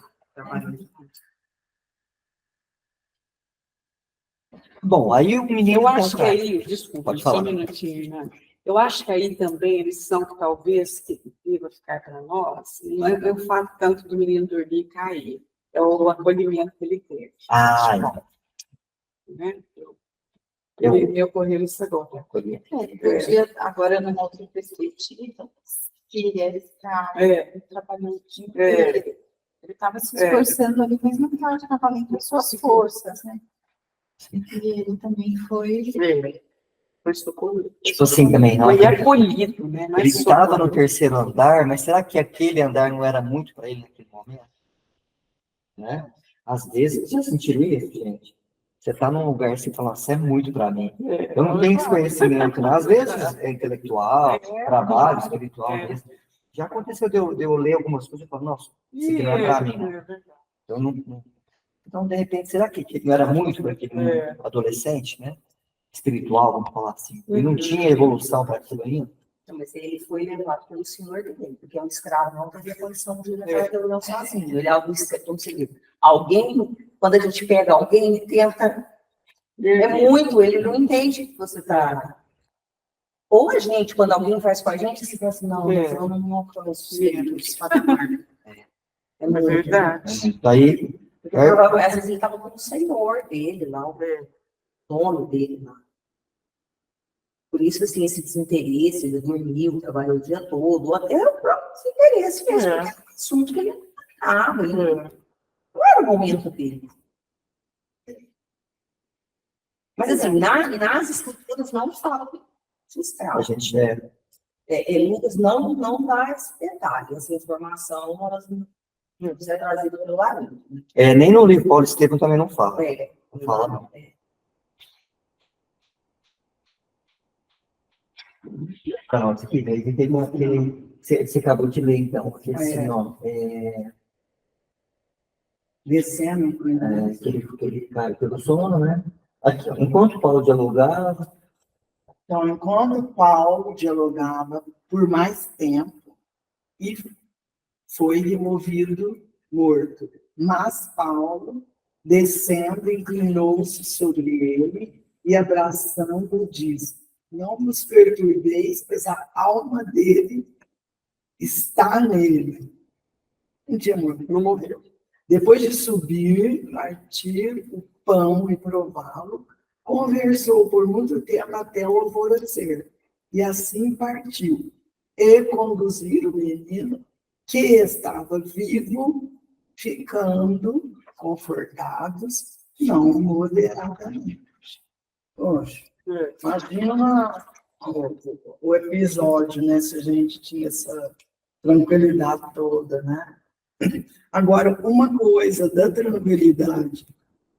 Bom, aí o menino... Eu acho que aí, desculpa, Pode só falar. um minutinho, né? Eu acho que aí também a lição que talvez que deva ficar para nós, não é o fato tanto do menino dormir e cair, é o acolhimento que ele teve. Né? Me ocorreu isso agora. Podia, agora, numa outra perspectiva, que ele era escravo, ele trabalhou o dia inteiro. Ele estava se esforçando ali, mas não estava valendo as suas forças, né? E ele também foi... Foi socorrido. Tipo assim também, não. Foi acolhido, né? Ele estava no terceiro andar, mas será que aquele andar não era muito para ele naquele momento? Né? Às vezes, vocês já sentiram isso, gente? Você está num lugar assim, falando, isso é muito para mim. Eu não tenho esse conhecimento, né? Às vezes é intelectual, trabalho espiritual mesmo. Já aconteceu de eu ler algumas coisas e falar, nossa, isso aqui não é para mim. Eu não... Então, de repente, será que não era muito para aquele adolescente, né? Espiritual, vamos falar assim. Ele não tinha evolução para aquilo ainda. Não, mas ele foi levado pelo senhor dele, porque um escravo não teria condição de levar pelo não sozinho. Ele é algo conseguido. Alguém, quando a gente pega alguém e tenta. Ele não entende que você está. Ou a gente, quando alguém faz com a gente, você pensa, não, eu não alcanço esse patamar. É verdade. Daí, porque provavelmente, às vezes ele estava com o senhor dele lá, o dono dele lá. Por isso, assim, esse desinteresse, ele dormiu, trabalhou o dia todo, ou até o próprio desinteresse mesmo, porque era um assunto que ele não estava, não era o momento dele. Mas, assim, nas escrituras não fala de escravo. a gente Lucas não dá esse detalhe, essa informação, elas não é trazida pelo Haroldo. nem no livro Paulo Estevam também não fala. Não fala, não. Não, isso aqui, daí tem uma que você acabou de ler, então, porque esse nome Descendo. que ele cai pelo sono, né? Aqui, ó, enquanto Paulo dialogava, Então, enquanto Paulo dialogava por mais tempo, e foi removido morto. Mas Paulo, descendo, inclinou-se sobre ele e, abraçando-o, disse: não vos perturbeis, pois a alma dele está nele. Não tinha morrido, não morreu. Depois de subir, partir o pão e prová-lo, conversou por muito tempo até o alvorecer. E assim partiu. E conduziram o menino, que estava vivo, ficando confortados, não moderadamente. Poxa, imagina o episódio, né? Se a gente tinha essa tranquilidade toda, né? Agora, uma coisa da tranquilidade,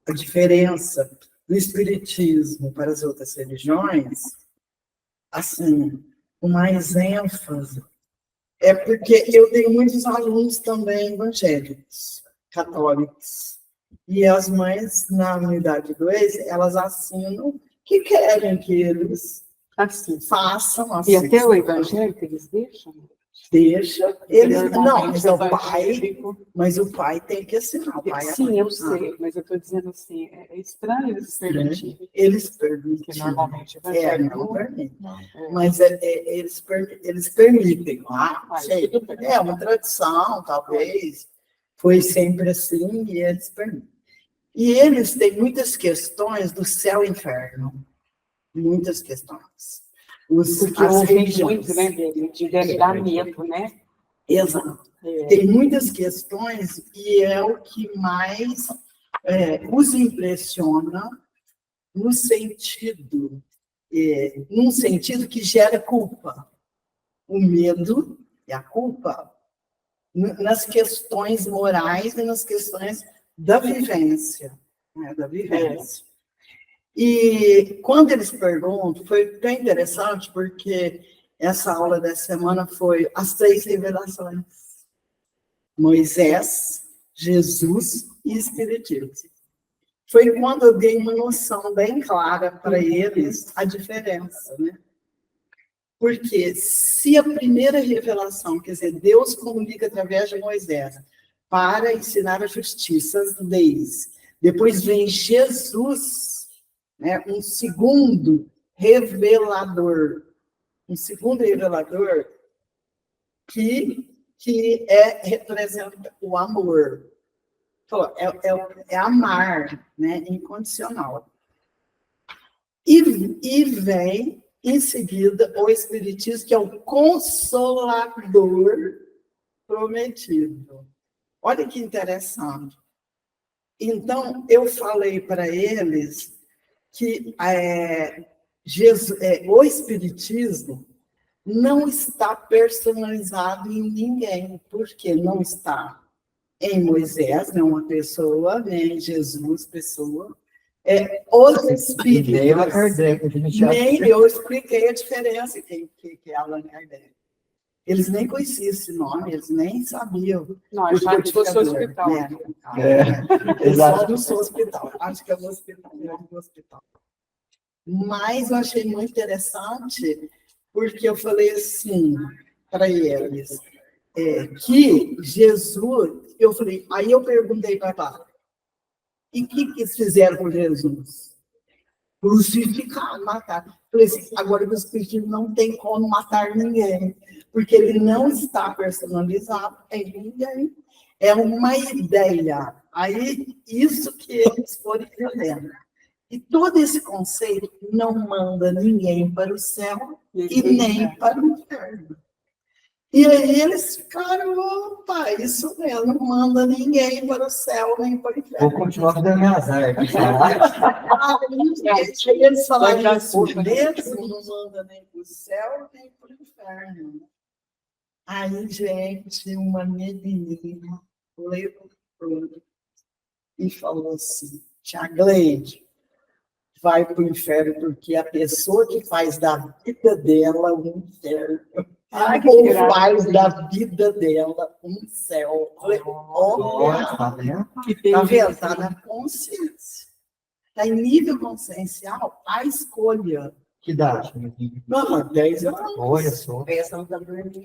a diferença do espiritismo para as outras religiões, assim, com mais ênfase, é porque eu tenho muitos alunos também evangélicos, católicos, e as mães, na unidade 2, elas assinam que querem que eles Assim. façam assim. E até o evangélico eles deixam? Deixa, eles, não, Normalmente mas o pai tem que assinar. O pai Sim, eu assina. sei, mas eu estou dizendo assim, é estranho eles permitirem, Eles permitem. porque normalmente o Não evangélico permitem. é. Mas eles permitem. Mas Sei, tudo bem. é uma tradição, talvez. Foi sempre assim e eles permitem. E eles têm muitas questões do céu e inferno. Muitas questões. Porque eu ouvi muito, né, de deve dar medo, né? Exato. Tem muitas questões e é o que mais os impressiona no sentido, num sentido que gera culpa. O medo e a culpa nas questões morais e nas questões da vivência. Né, da vivência. E quando eles perguntam, foi bem interessante, porque essa aula dessa semana foi as 3 revelações. Moisés, Jesus e Espiritismo. Foi quando eu dei uma noção bem clara para eles a diferença, né? Porque se a primeira revelação, quer dizer, Deus comunica através de Moisés para ensinar a justiça, as leis, depois vem Jesus, né, um segundo revelador que representa o amor. É amar, né, incondicional. E vem, em seguida, o Espiritismo, que é o Consolador prometido. Olha que interessante. Então, eu falei para eles que o Espiritismo não está personalizado em ninguém, porque não está em Moisés, não uma pessoa, nem em Jesus, pessoa. Os espíritos. Nem eu expliquei a diferença que é Allan Kardec. Eles nem conheciam esse nome, eles nem sabiam. Não, acharam que fosse hospital. Exato, não sou hospital. Acho que é um hospital. Mas eu achei muito interessante, porque eu falei assim para eles, que Jesus, aí eu perguntei para ela, e o que eles fizeram com Jesus? Crucificar, matar. Falei assim, agora o Espiritismo não tem como matar ninguém, porque ele não está personalizado em ninguém. É uma ideia. Aí, isso que eles foram entendendo. E todo esse conceito não manda ninguém para o céu e nem para o inferno. E aí eles ficaram, opa, isso mesmo, não manda ninguém para o céu nem para o inferno. Vou continuar dando minhas artes. Aí eles falaram isso, mesmo não manda nem para o céu nem para o inferno. Aí, gente, uma menina levantou e falou assim, tia Gleide, vai para o inferno porque a pessoa que faz da vida dela um inferno, ou faz da vida dela um céu. Olha, tá vendo? Está na consciência. Está em nível consciencial a escolha. Que idade? Não, 10 anos. Olha só.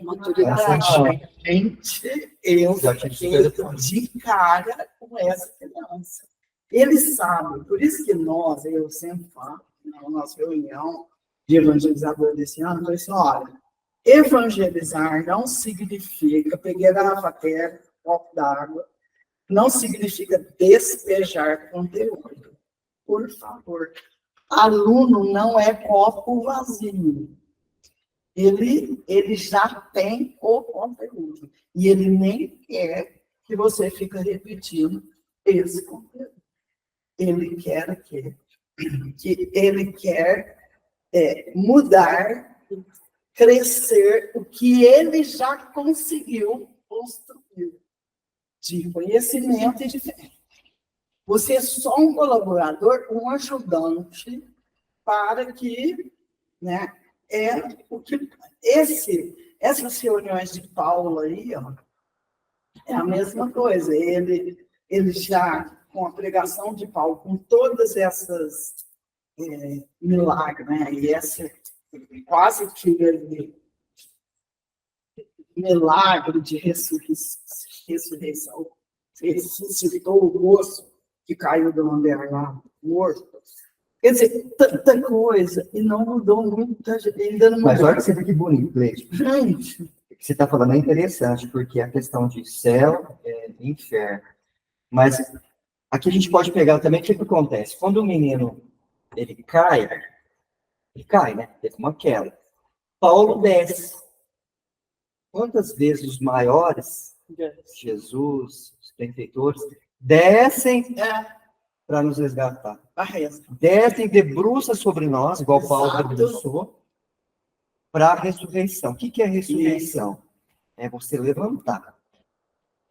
Maturidade. Gente, eu fiquei de cara com essa criança. Eles sabem, por isso que eu sempre falo, na nossa reunião de evangelizador desse ano, eu falei assim, olha, evangelizar não significa, peguei a garrafa terra, copo d'água, não significa despejar conteúdo. Por favor. Aluno não é copo vazio. Ele já tem o conteúdo. E ele nem quer que você fique repetindo esse conteúdo. Ele quer mudar, crescer o que ele já conseguiu construir. de conhecimento e de fé. Você é só um colaborador, um ajudante para que, né, o que essas reuniões de Paulo aí, ó, é a mesma coisa. Ele já, com a pregação de Paulo, com todas essas milagres, né, e essa quase que milagre de ressurreição, ressuscitou o moço que caiu do andar lá, morto. Quer dizer, tanta coisa, e não mudou muito, ainda não mudou. Mas olha que você vê que bonito, Leite. Gente, O que você está falando é interessante, porque a questão de céu e inferno. Mas aqui a gente pode pegar também o que acontece. Quando o menino ele cai, né? Teve uma queda. Paulo desce. Quantas vezes os maiores, Jesus, os benfeitores, descem para nos resgatar? Descem, debruça sobre nós, igual Paulo debruçou, para a ressurreição. O que é a ressurreição? É você levantar.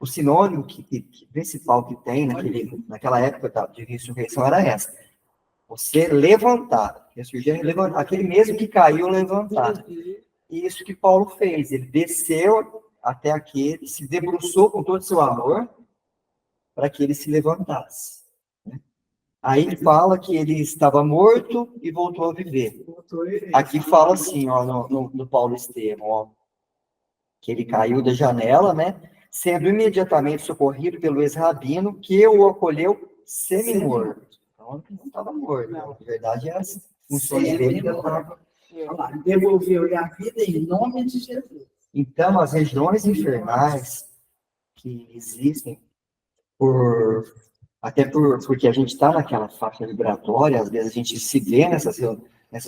O sinônimo principal que tem naquela época de ressurreição era essa. Você levantar. Ressurgir é levantar. Aquele mesmo que caiu, levantar. E isso que Paulo fez. Ele desceu até aquele, se debruçou com todo o seu amor para que ele se levantasse. Aí ele fala que ele estava morto e voltou a viver. Aqui fala assim, ó, no Paulo Estevão, ó, que ele caiu da janela, né? Sendo imediatamente socorrido pelo ex-rabino, que o acolheu semi-morto. Então, ele não estava morto. Na verdade, as funções dele ainda estavam. Devolveu-lhe a vida em nome de Jesus. Então, as regiões infernais que existem, porque a gente está naquela faixa vibratória, às vezes a gente se vê nessas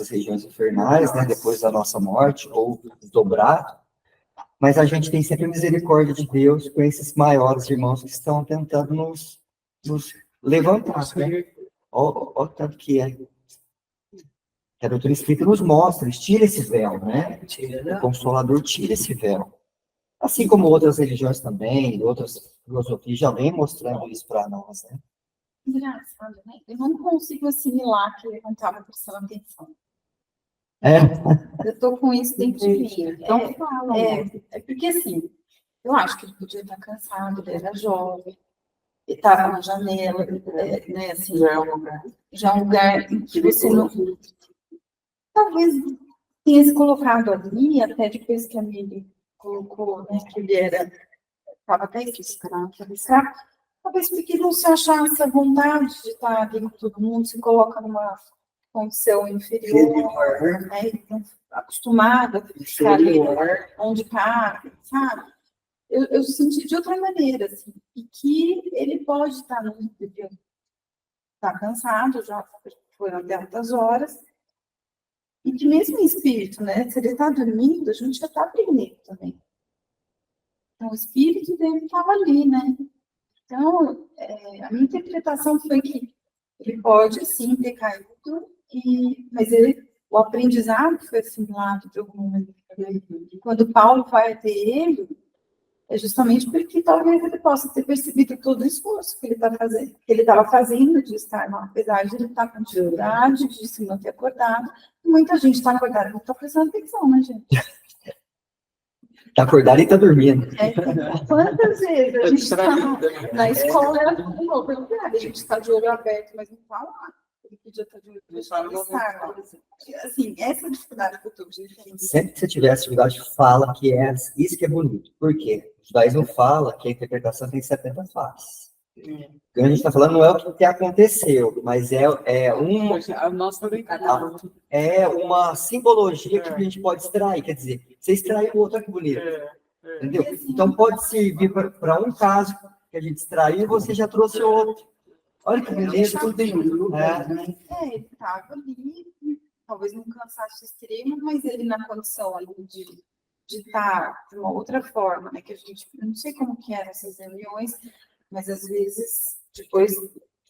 regiões infernais, né, depois da nossa morte, ou dobrado, mas a gente tem sempre a misericórdia de Deus com esses maiores irmãos que estão tentando nos levantar, né? Olha tanto que a doutrina espírita nos mostra, tira esse véu, né? O Consolador tira esse véu. Assim como outras religiões também, outras filosofias já vêm mostrando isso para nós, né? Engraçado, né? Eu não consigo assimilar que ele não estava prestando atenção. Eu estou com isso dentro de mim. Então fala. Porque assim, eu acho que ele podia estar cansado, ele era jovem, ele estava na janela, né? Assim, já é um lugar em que você não. Talvez tenha se colocado ali, até depois que a Mili colocou, né? Que ele estava até escravo, talvez porque ele não se achasse à vontade de estar ali com todo mundo, se coloca numa condição inferior, né? Acostumado a ficar ali onde está, sabe? Eu senti de outra maneira, assim, e que ele pode estar cansado, já foram até altas horas, e que mesmo em espírito, né? Se ele está dormindo, a gente já está aprendendo também. Então, o espírito dele estava ali, né? Então, a minha interpretação foi que ele pode, sim, ter caído, mas o aprendizado foi assimilado de algum momento. E quando Paulo vai até ele, é justamente porque talvez ele possa ter percebido todo o esforço que ele estava fazendo de estar lá, apesar de ele estar com dificuldade, de se manter acordado. Muita gente está acordada, não está prestando atenção, né, gente? Está acordado e está dormindo. Quantas vezes a gente está na escola, a gente está de olho aberto, mas não está lá. Ele podia estar de olho aberto. Assim, essa dificuldade que eu estou vivendo. Sempre que você tiver essa dificuldade, fala que isso que é bonito. Por quê? Os judaísmos falam que a interpretação tem 70 faces. O que a gente está falando não é o que aconteceu, mas é uma simbologia que a gente pode extrair. Quer dizer, você extraiu o outro, que bonito. Entendeu? Então pode servir para um caso que a gente extraiu e você já trouxe outro. Olha que beleza, tudo bem. Ele estava ali, talvez num cansaço extremo, mas ele na condição ali de estar de uma outra forma, né? Que a gente, eu não sei como que eram essas reuniões, mas às vezes, depois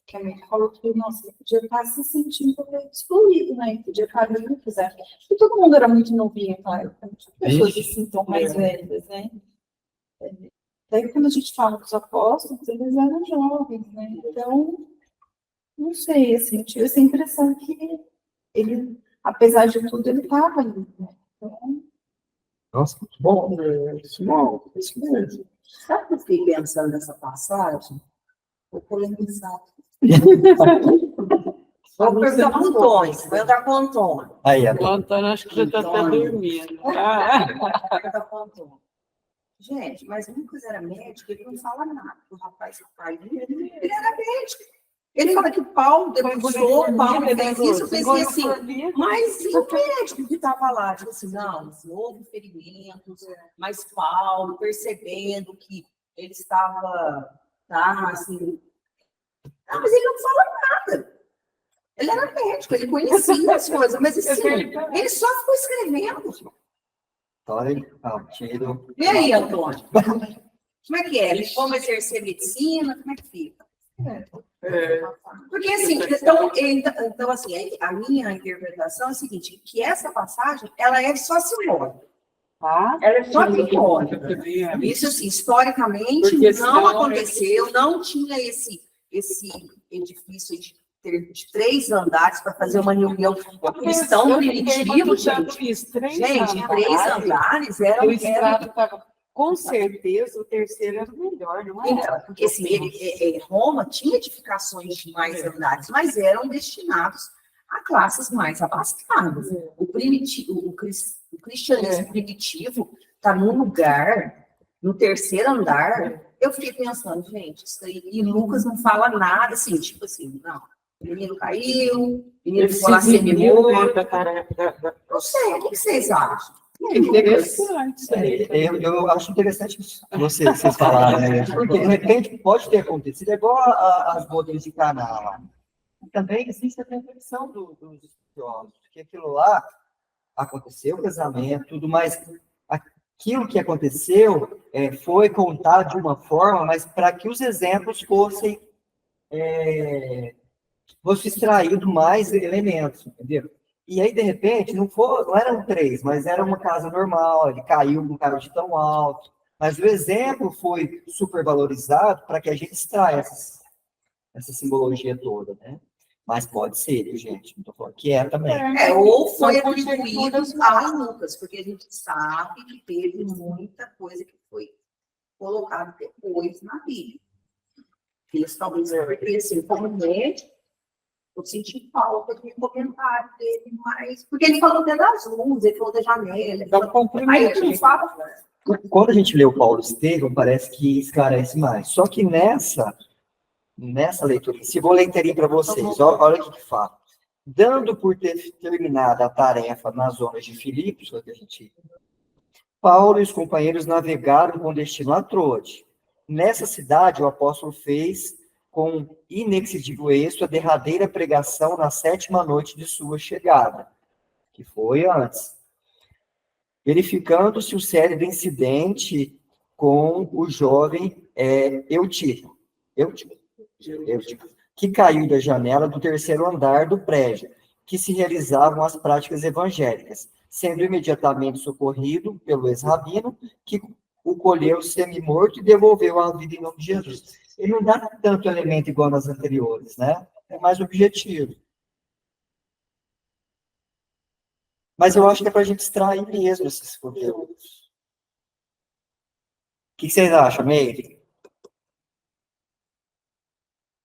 que a mãe falou que, nossa, ele podia estar se sentindo excluído, né? Ele podia estar ali, apesar que todo mundo era muito novinho naquela época, pessoas que se sintam mais velhas, né? Daí, quando a gente fala dos apóstolos, eles eram jovens, né? Então, não sei, assim, eu tive essa impressão que ele, apesar de tudo, ele estava ali, né? Então, Nossa, muito bom. Isso mesmo. Sabe o que eu fiquei pensando nessa passagem? Vou polemizar. Vou perguntar para o Antônio. Vou andar com o Antônio. Aí, O Antônio acho que já está até dormindo. Vou perguntar com o Antônio. Gente, mas o Lucas era médico, ele não fala nada. O rapaz, o pai dele, ele era médico. Ele fala que o Paulo debruçou, Paulo fez isso, fez assim. Mas e o médico que estava lá? Tipo assim, não, houve ferimentos, mas Paulo, percebendo que ele estava, tá, assim... Ah, mas ele não fala nada. Ele era médico, ele conhecia as coisas, mas assim, ele só ficou escrevendo. Olha, tiro. E aí, Antônio? Como é que é? Ele como exercer medicina? Como é que fica? Porque assim, então assim, a minha interpretação é a seguinte, que essa passagem, ela é só simbólica. Tá? Ela é só simbólica. Isso, assim, historicamente, Porque não senão- aconteceu, não tinha esse edifício de 3 andares para fazer uma reunião cristão primitivo, gente. Gente, 3 andares O era estrado estava, com certeza, o terceiro era o melhor, não é? Então, porque assim, Roma tinha edificações de mais andares, mas eram destinados a classes mais abastadas. O cristianismo primitivo está num lugar, no 3º andar. Eu fiquei pensando, gente, isso aí, e Lucas não fala nada, assim, tipo assim, não, o menino caiu, o menino ficou lá semi-morto. Não sei, o que vocês acham? É interessante isso aí. Eu acho interessante vocês falarem, né? Porque de repente pode ter acontecido, é igual as bodas de Caná lá. Também existe a percepção dos estudiosos, que aquilo lá aconteceu, o casamento, tudo, mas aquilo que aconteceu foi contado de uma forma, mas para que os exemplos fossem extraídos mais elementos, entendeu? E aí, de repente, não eram 3, mas era uma casa normal, ele caiu num caiu de tão alto. Mas o exemplo foi supervalorizado para que a gente extraia essa simbologia toda, né? Mas pode ser, viu, gente? Não estou falando que também. Ou foi atribuído a Lucas, porque a gente sabe que teve muita coisa que foi colocada depois na Bíblia. Isso talvez porque, assim, como médico, eu senti falta de comentário dele, mas... Porque ele falou até das luzes, ele falou da janela. Aí ele não fala... Quando a gente lê o Paulo Estevão, parece que esclarece mais. Só que nessa leitura, se vou ler inteirinho para vocês, olha o que fala. Dando por ter terminado a tarefa nas zonas de Filipos, Paulo e os companheiros navegaram com destino a Troade. Nessa cidade, o apóstolo fez com inexcedível êxito a derradeira pregação na 7ª noite de sua chegada, que foi antes. Verificando-se o sério incidente com o jovem Eutico, que caiu da janela do 3º andar do prédio, que se realizavam as práticas evangélicas, sendo imediatamente socorrido pelo ex-rabino, que o colheu semi-morto e devolveu à vida em nome de Jesus. Ele não dá tanto elemento igual nas anteriores, né? É mais objetivo. Mas eu acho que é para a gente extrair mesmo esses conteúdos. O que vocês acham, Meire?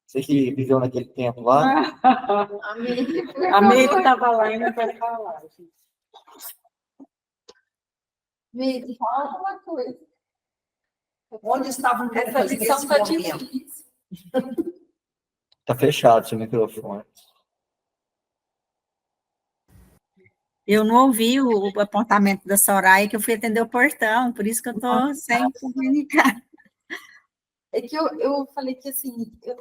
Você que viveu naquele tempo lá? A Meire estava lá e não vai falar. Meire, fala alguma coisa. Onde estavam Essa lição está difícil. Está fechado seu microfone. Eu não ouvi o apontamento da Soraya, que eu fui atender o portão, por isso que eu estou sem comunicar. É que eu falei que, assim, eu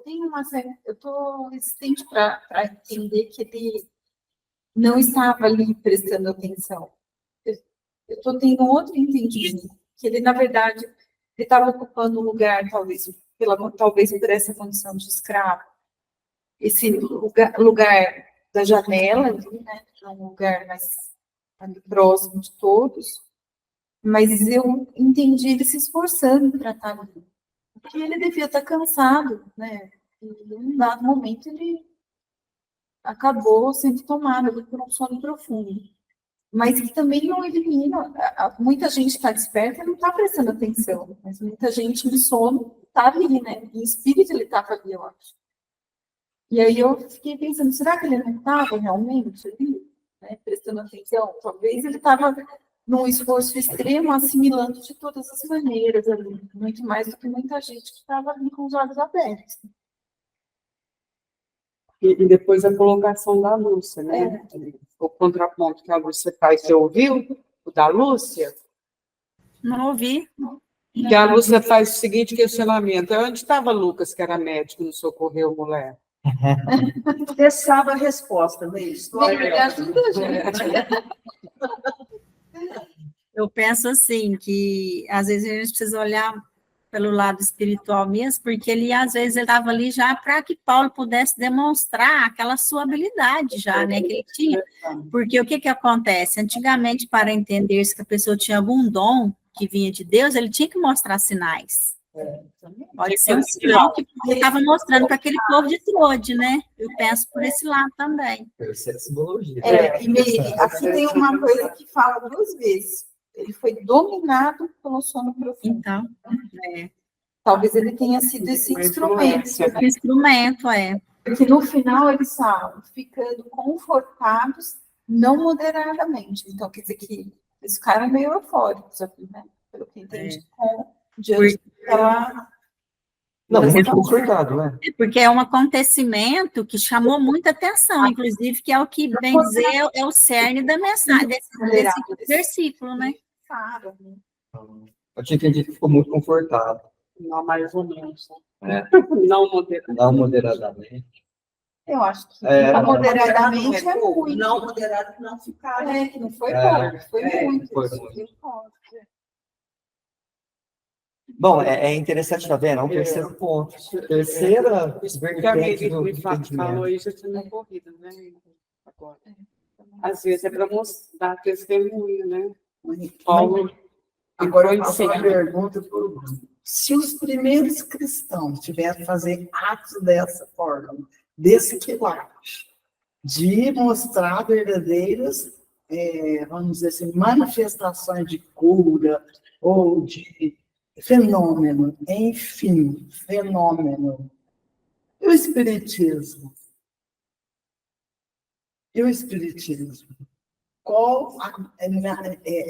estou resistente para entender que ele não estava ali prestando atenção. Eu estou tendo outro entendimento, que ele, na verdade, ele estava ocupando um lugar, talvez por essa condição de escravo, esse lugar da janela, ali, né, um lugar mais ali próximo de todos, Mas eu entendi ele se esforçando para estar ali. Porque ele devia estar cansado, né? E em um dado momento ele acabou sendo tomado ali por um sono profundo. Mas que também não elimina. Muita gente está desperta e não está prestando atenção. Mas muita gente em sono está ali, né? Em espírito ele estava ali, eu acho. E aí eu fiquei pensando, será que ele não estava realmente ali, né, prestando atenção? Talvez ele estava num esforço extremo, assimilando de todas as maneiras ali, muito mais do que muita gente que estava ali com os olhos abertos. E depois a colocação da Lúcia, né? O contraponto que a Lúcia faz, você ouviu? O da Lúcia? Não ouvi. Que a Lúcia faz o seguinte questionamento: onde estava Lucas, que era médico, não socorreu a mulher? Você sabe a resposta, não é isso? Ele ajuda a gente. Eu penso assim, que às vezes a gente precisa olhar pelo lado espiritual mesmo, porque ele, às vezes, ele estava ali já para que Paulo pudesse demonstrar aquela sua habilidade já, né, que ele tinha. Porque o que acontece? Antigamente, para entender-se que a pessoa tinha algum dom que vinha de Deus, ele tinha que mostrar sinais. Pode ser um sinal que ele estava mostrando para aquele povo de Troade, né? Eu penso por esse lado também. Essa é a simbologia. Aqui tem uma coisa que fala 2 vezes. Ele foi dominado pelo sono profundo. Então, Talvez ele tenha sido esse instrumento. o instrumento Porque no final eles falam, ficando confortados, não moderadamente. Então, quer dizer que eles ficaram meio eufóricos aqui, né? Pelo que entendi, diante daquela... Não, muito confortável, né? porque é um acontecimento que chamou muita atenção, inclusive, que é o que bem dizer é o cerne da mensagem, desse versículo, né? Eu tinha entendido que ficou muito confortável. Não, mais ou menos. É. Não moderado. Não moderadamente. Eu acho que Moderadamente é muito. Não moderado, não ficar. Que não foi pouco, foi muito. Foi muito. Bom, é interessante, tá vendo? É um terceiro ponto. Terceira Que a vertente Miri do me falou entendimento. aí, já tinha corrido, né? Agora. Às vezes é para dar testemunho, né? Paulo. Agora eu faço uma pergunta para o Bruno. Se os primeiros cristãos tiverem que fazer atos dessa forma, desse quilate, de mostrar verdadeiras, vamos dizer assim, manifestações de cura ou de fenômeno, enfim, fenômeno. E o Espiritismo? Qual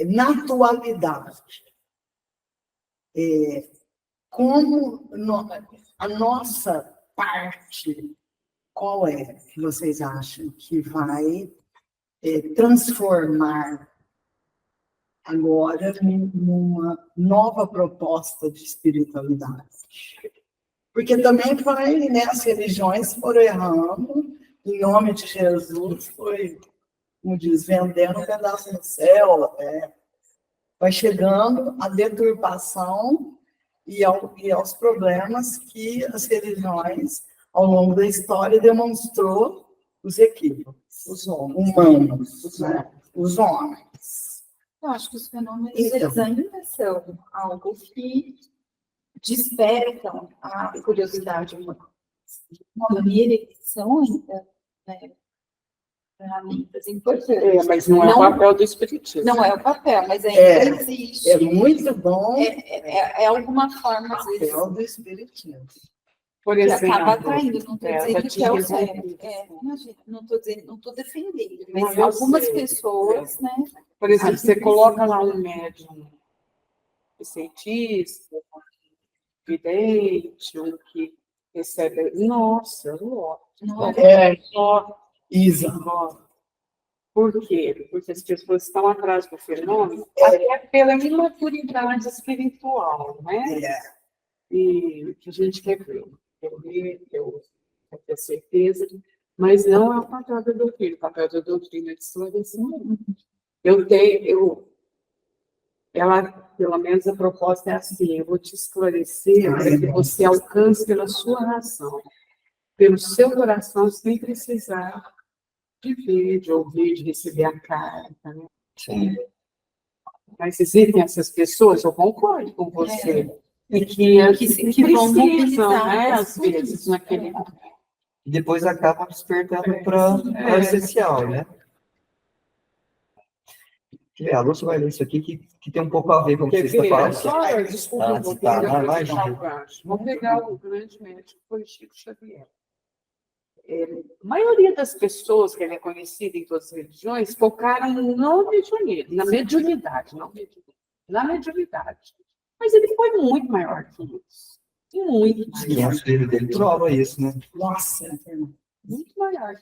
na atualidade? Como a nossa parte, qual é que vocês acham que vai transformar agora numa nova proposta de espiritualidade? Porque também vai, né, as religiões foram errando, em nome de Jesus, foi, como diz, vendendo um pedaço do céu, vai chegando a deturpação e aos problemas que as religiões, ao longo da história, demonstrou os equívocos, os humanos, né? Os homens. Eu acho que os fenômenos eles ainda são algo que despertam a curiosidade humana. De uma maneira, eles são ainda ferramentas importantes. Mas não é o papel do Espiritismo. Não é o papel, mas ainda existe. É muito bom É alguma forma, às o vezes, papel do Espiritismo. Por que exemplo, acaba atraindo. Não estou dizendo que é o já certo. tive Imagina, não estou defendendo, mas Não, eu algumas sei. pessoas, né? Por exemplo, você coloca lá um médium cientista, vidente, um que recebe. Nossa, Não Isa. Por quê? Porque as pessoas estão atrás do fenômeno, até pela imaturidade espiritual, né? E que a gente quer ver. Eu tenho certeza, mas não é o papel da doutrina. O papel da doutrina é de esclarecimento. Ela, pelo menos a proposta é assim: eu vou te esclarecer para que você alcance pela sua razão, pelo seu coração, sem precisar de ver, de ouvir, de receber a carta. Né? Sim. Mas existem essas pessoas, eu concordo com você. E que vão precisam, mobilizar né, as às vezes, naquele E depois acaba despertando para o essencial, né? A Lúcia vai ler isso aqui que tem um pouco a ver com o que você está falando. Só, desculpa um pouquinho, Tá, depois imagina. eu acho. Vamos pegar o grande médico, foi Chico Xavier. A maioria das pessoas que ele é conhecido em todas as religiões focaram no mediunismo, na mediunidade, não mediunidade, na mediunidade. Mas ele foi muito maior que isso. Muito Os maior. 500 livros dele prova isso, né? Nossa, Muito maior.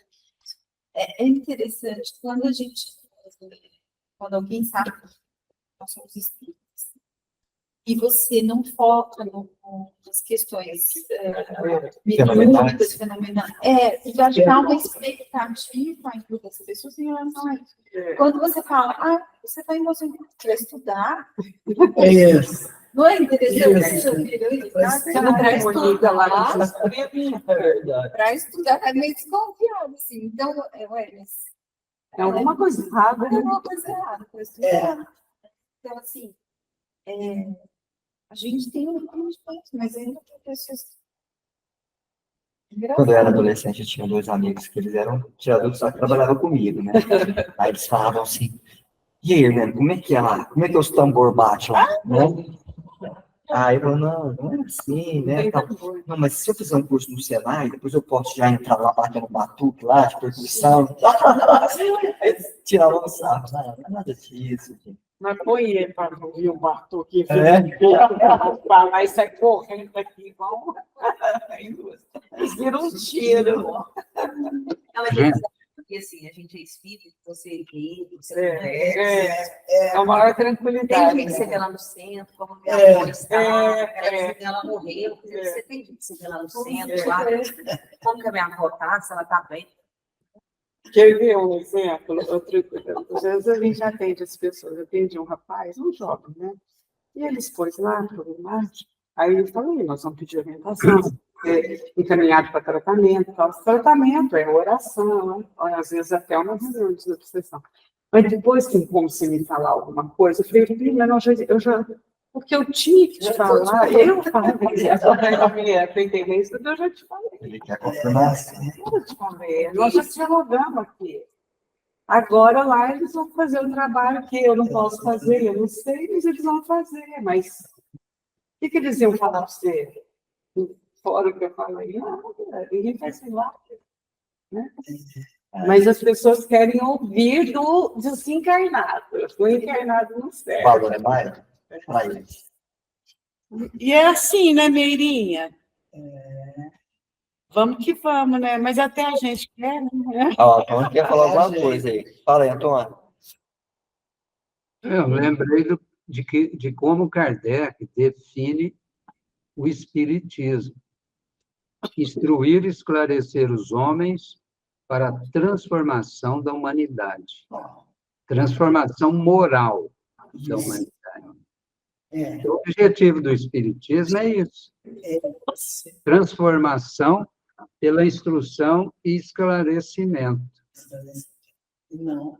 É interessante quando alguém sabe que nós somos espíritas, e você não foca nas questões mediúnicas, fenomenais. Já dá uma expectativa em todas as pessoas em relação a isso. Quando você fala, você está em Moçambique para estudar, é isso. não é interessante? Você não traz bonita lá Para estudar é meio desconfiado, assim. Então, mas é alguma coisa errada, é né? uma coisa errada para estudar. Então, assim, a gente tem um conhecimento, mas ainda tem pessoas. Quando eu era adolescente, eu tinha 2 amigos que eles eram tiradores, só que trabalhavam comigo, né? Aí eles falavam assim, e aí, Hernando, como é que é lá? Como é que os tambor bate lá? Né? Aí eu falo, não é assim, né? Tal. Não, mas se eu fizer um curso no Senai, depois eu posso já entrar lá batendo batuque lá, de percussão. Aí eles tiravam o sarro, não é nada disso, gente. Mas põe ele para ouvir o Bartô aqui, É? falar e sai correndo daqui, igual. Eles viram um tiro. Não, mas porque assim, a gente é espírita, você ri, você conversa. É a maior Tem tranquilidade. gente que você vê lá no centro, como a minha avó está, ela morreu, É. você tem gente que você vê lá no centro, lá, como que a minha avó está, se ela está bem. Quer ver um exemplo? Às vezes a gente atende as pessoas. Eu atendi um rapaz, um jovem, né? E ele expôs lá, problemático. Aí ele falou, nós vamos pedir orientação, encaminhado para tratamento. Tratamento é oração, né? Às vezes até uma reunião de obsessão. Mas depois que você me falar alguma coisa, eu falei, filha, eu já... Porque eu tinha que te falar, eu falei, a minha pretendência, eu já te falei. Ele quer confirmação. Eu te falei, nós já dialogamos aqui. Agora lá eles vão fazer um trabalho que eu não posso fazer, eu não sei, mas eles vão fazer. Mas o que eles iam falar para você? Fora o que eu falei, ninguém faz milagre. Né? Mas as pessoas querem ouvir do desencarnado. O encarnado não O serve. valor é maior para eles. E é assim, né, Meirinha? Vamos que vamos, né? Mas até a gente quer, né? Ó, Antônio quer falar alguma coisa aí. Fala aí, Antônio. Eu lembrei de como Kardec define o espiritismo. Instruir e esclarecer os homens para a transformação da humanidade. Transformação moral da humanidade. O objetivo do espiritismo é isso. Transformação pela instrução e esclarecimento. Não.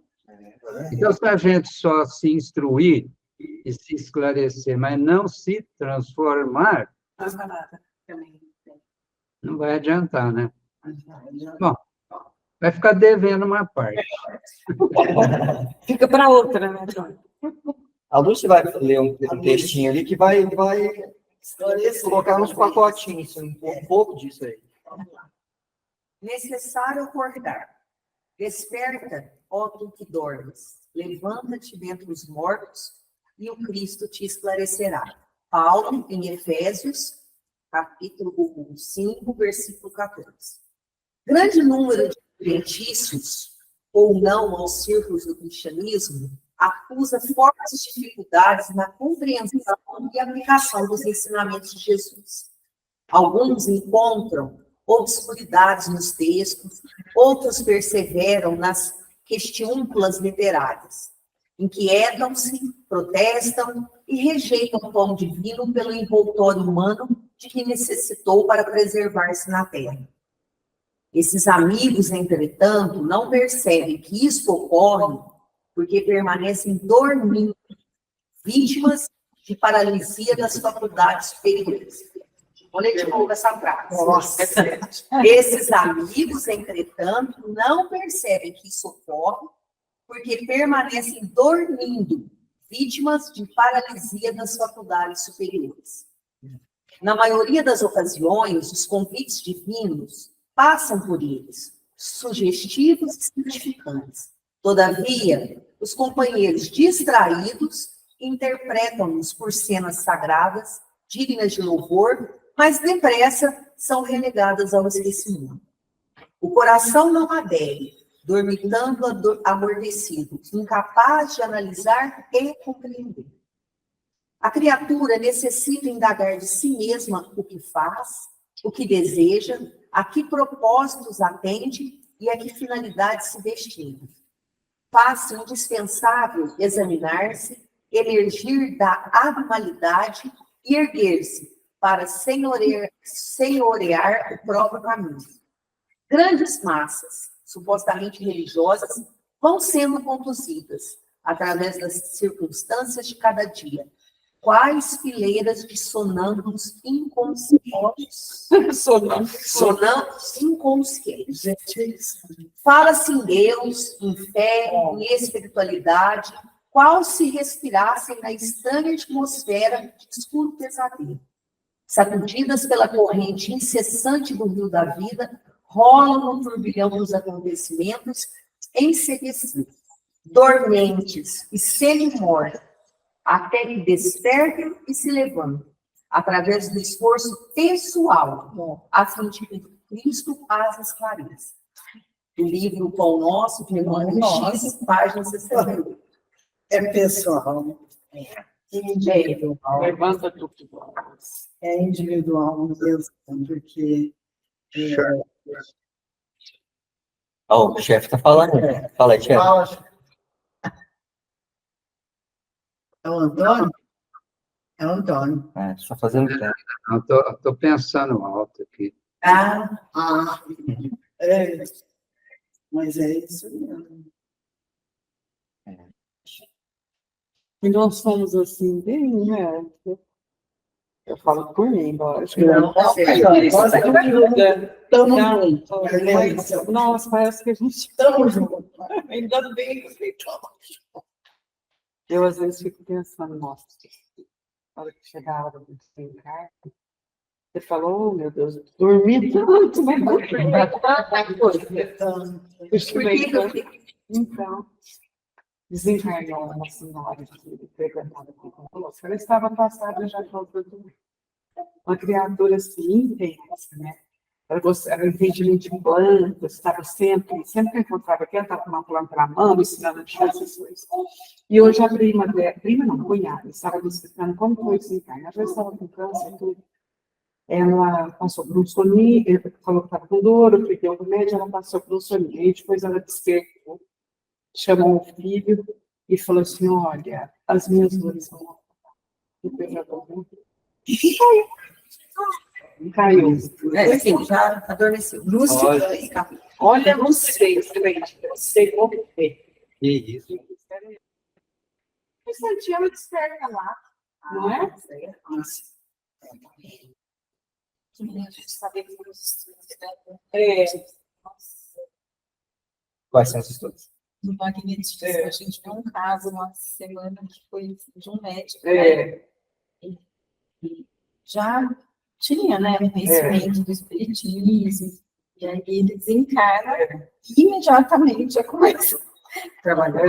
Então, se a gente só se instruir e se esclarecer, mas não se transformar, não vai adiantar, né? Bom, vai ficar devendo uma parte. Fica para outra, né, Antônio? A Lúcia vai ler um textinho ali que vai colocar nos pacotinhos, um pouco disso aí. Necessário acordar. Desperta, ó tu que dormes. Levanta-te dentre os mortos e o Cristo te esclarecerá. Paulo, em Efésios, capítulo 5, versículo 14. Grande número de adventícios, ou não aos círculos do cristianismo, acusa fortes dificuldades na compreensão e aplicação dos ensinamentos de Jesus. Alguns encontram obscuridades nos textos, outros perseveram nas questiúnculas literárias. Inquietam-se, protestam e rejeitam o pão divino pelo envoltório humano de que necessitou para preservar-se na terra. Esses amigos, entretanto, não percebem que isso ocorre porque permanecem dormindo, vítimas de paralisia das faculdades superiores. Vou ler de novo essa frase. Nossa. Esses amigos, entretanto, não percebem que isso ocorre porque permanecem dormindo, vítimas de paralisia das faculdades superiores. Na maioria das ocasiões, os convites divinos passam por eles, sugestivos e significantes. Todavia, os companheiros distraídos interpretam-nos por cenas sagradas, dignas de louvor, mas depressa são relegadas ao esquecimento. O coração não adere, dormitando amortecido, incapaz de analisar e compreender. A criatura necessita indagar de si mesma o que faz, o que deseja, a que propósitos atende e a que finalidade se destina. Faz-se indispensável examinar-se, emergir da abnormalidade e erguer-se para senhorear o próprio caminho. Grandes massas, supostamente religiosas, vão sendo conduzidas, através das circunstâncias de cada dia, quais fileiras de sonâmbulos inconscientes. Sonâmbulos inconscientes. Fala-se em Deus, em fé, em espiritualidade, qual se respirassem na estranha atmosfera de escuro pesadelo. Sacudidas pela corrente incessante do rio da vida, rolam no turbilhão dos acontecimentos, enseguecidos, dormentes e semi-mortos, até que despertem e se levantem, através do esforço pessoal, a fim de que Cristo as esclareça. O livro Pão Nosso, de Emmanuel X, página 68. É pessoal. Individual. Levanta tu que É individual mesmo, porque Ó, o chefe tá falando. Fala aí, chefe. é o Antônio? É o Antônio. É, só fazendo tempo. Estou pensando alto aqui. É. Mas é isso mesmo. E nós somos assim, bem, né? Eu falo por mim, lógico. Estamos juntos. Mas, nossa, parece que a gente Estamos juntos. ainda bem que eu às vezes fico pensando, nossa, na hora que chegar a hora do desencarne, você falou, oh, meu Deus, eu dormi tanto, mas não então, desencarnou uma senhora que frequentava aqui conosco. Ela estava passada já faltando uma criatura assim intensa, né? Ela entendia de plantas, estava sempre que encontrava aqui, ela estava com uma planta na mão, ensinando a tirar essas coisas. E hoje a prima não, cunhada, estava me explicando como foi desencarne. Ela já estava com câncer e tudo. Ela passou por um soninho, ele falou que estava com dor, eu fiquei o remédio, ela passou por um soninho. E depois ela despertou, chamou o filho e falou assim, olha, as minhas dores vão acabar. Depois ela falou, caiu. Sim, já adormeceu. Lúcia, Olha, não sei, excelente, não sei como é. Que isso? O instantinho ela desperta lá, não é? Quais são os estudos? No magnetismo, a gente viu um caso uma semana que foi de um médico. E já tinha, né, conhecimento do espiritismo, e aí ele desencarna e imediatamente já começa a trabalhar.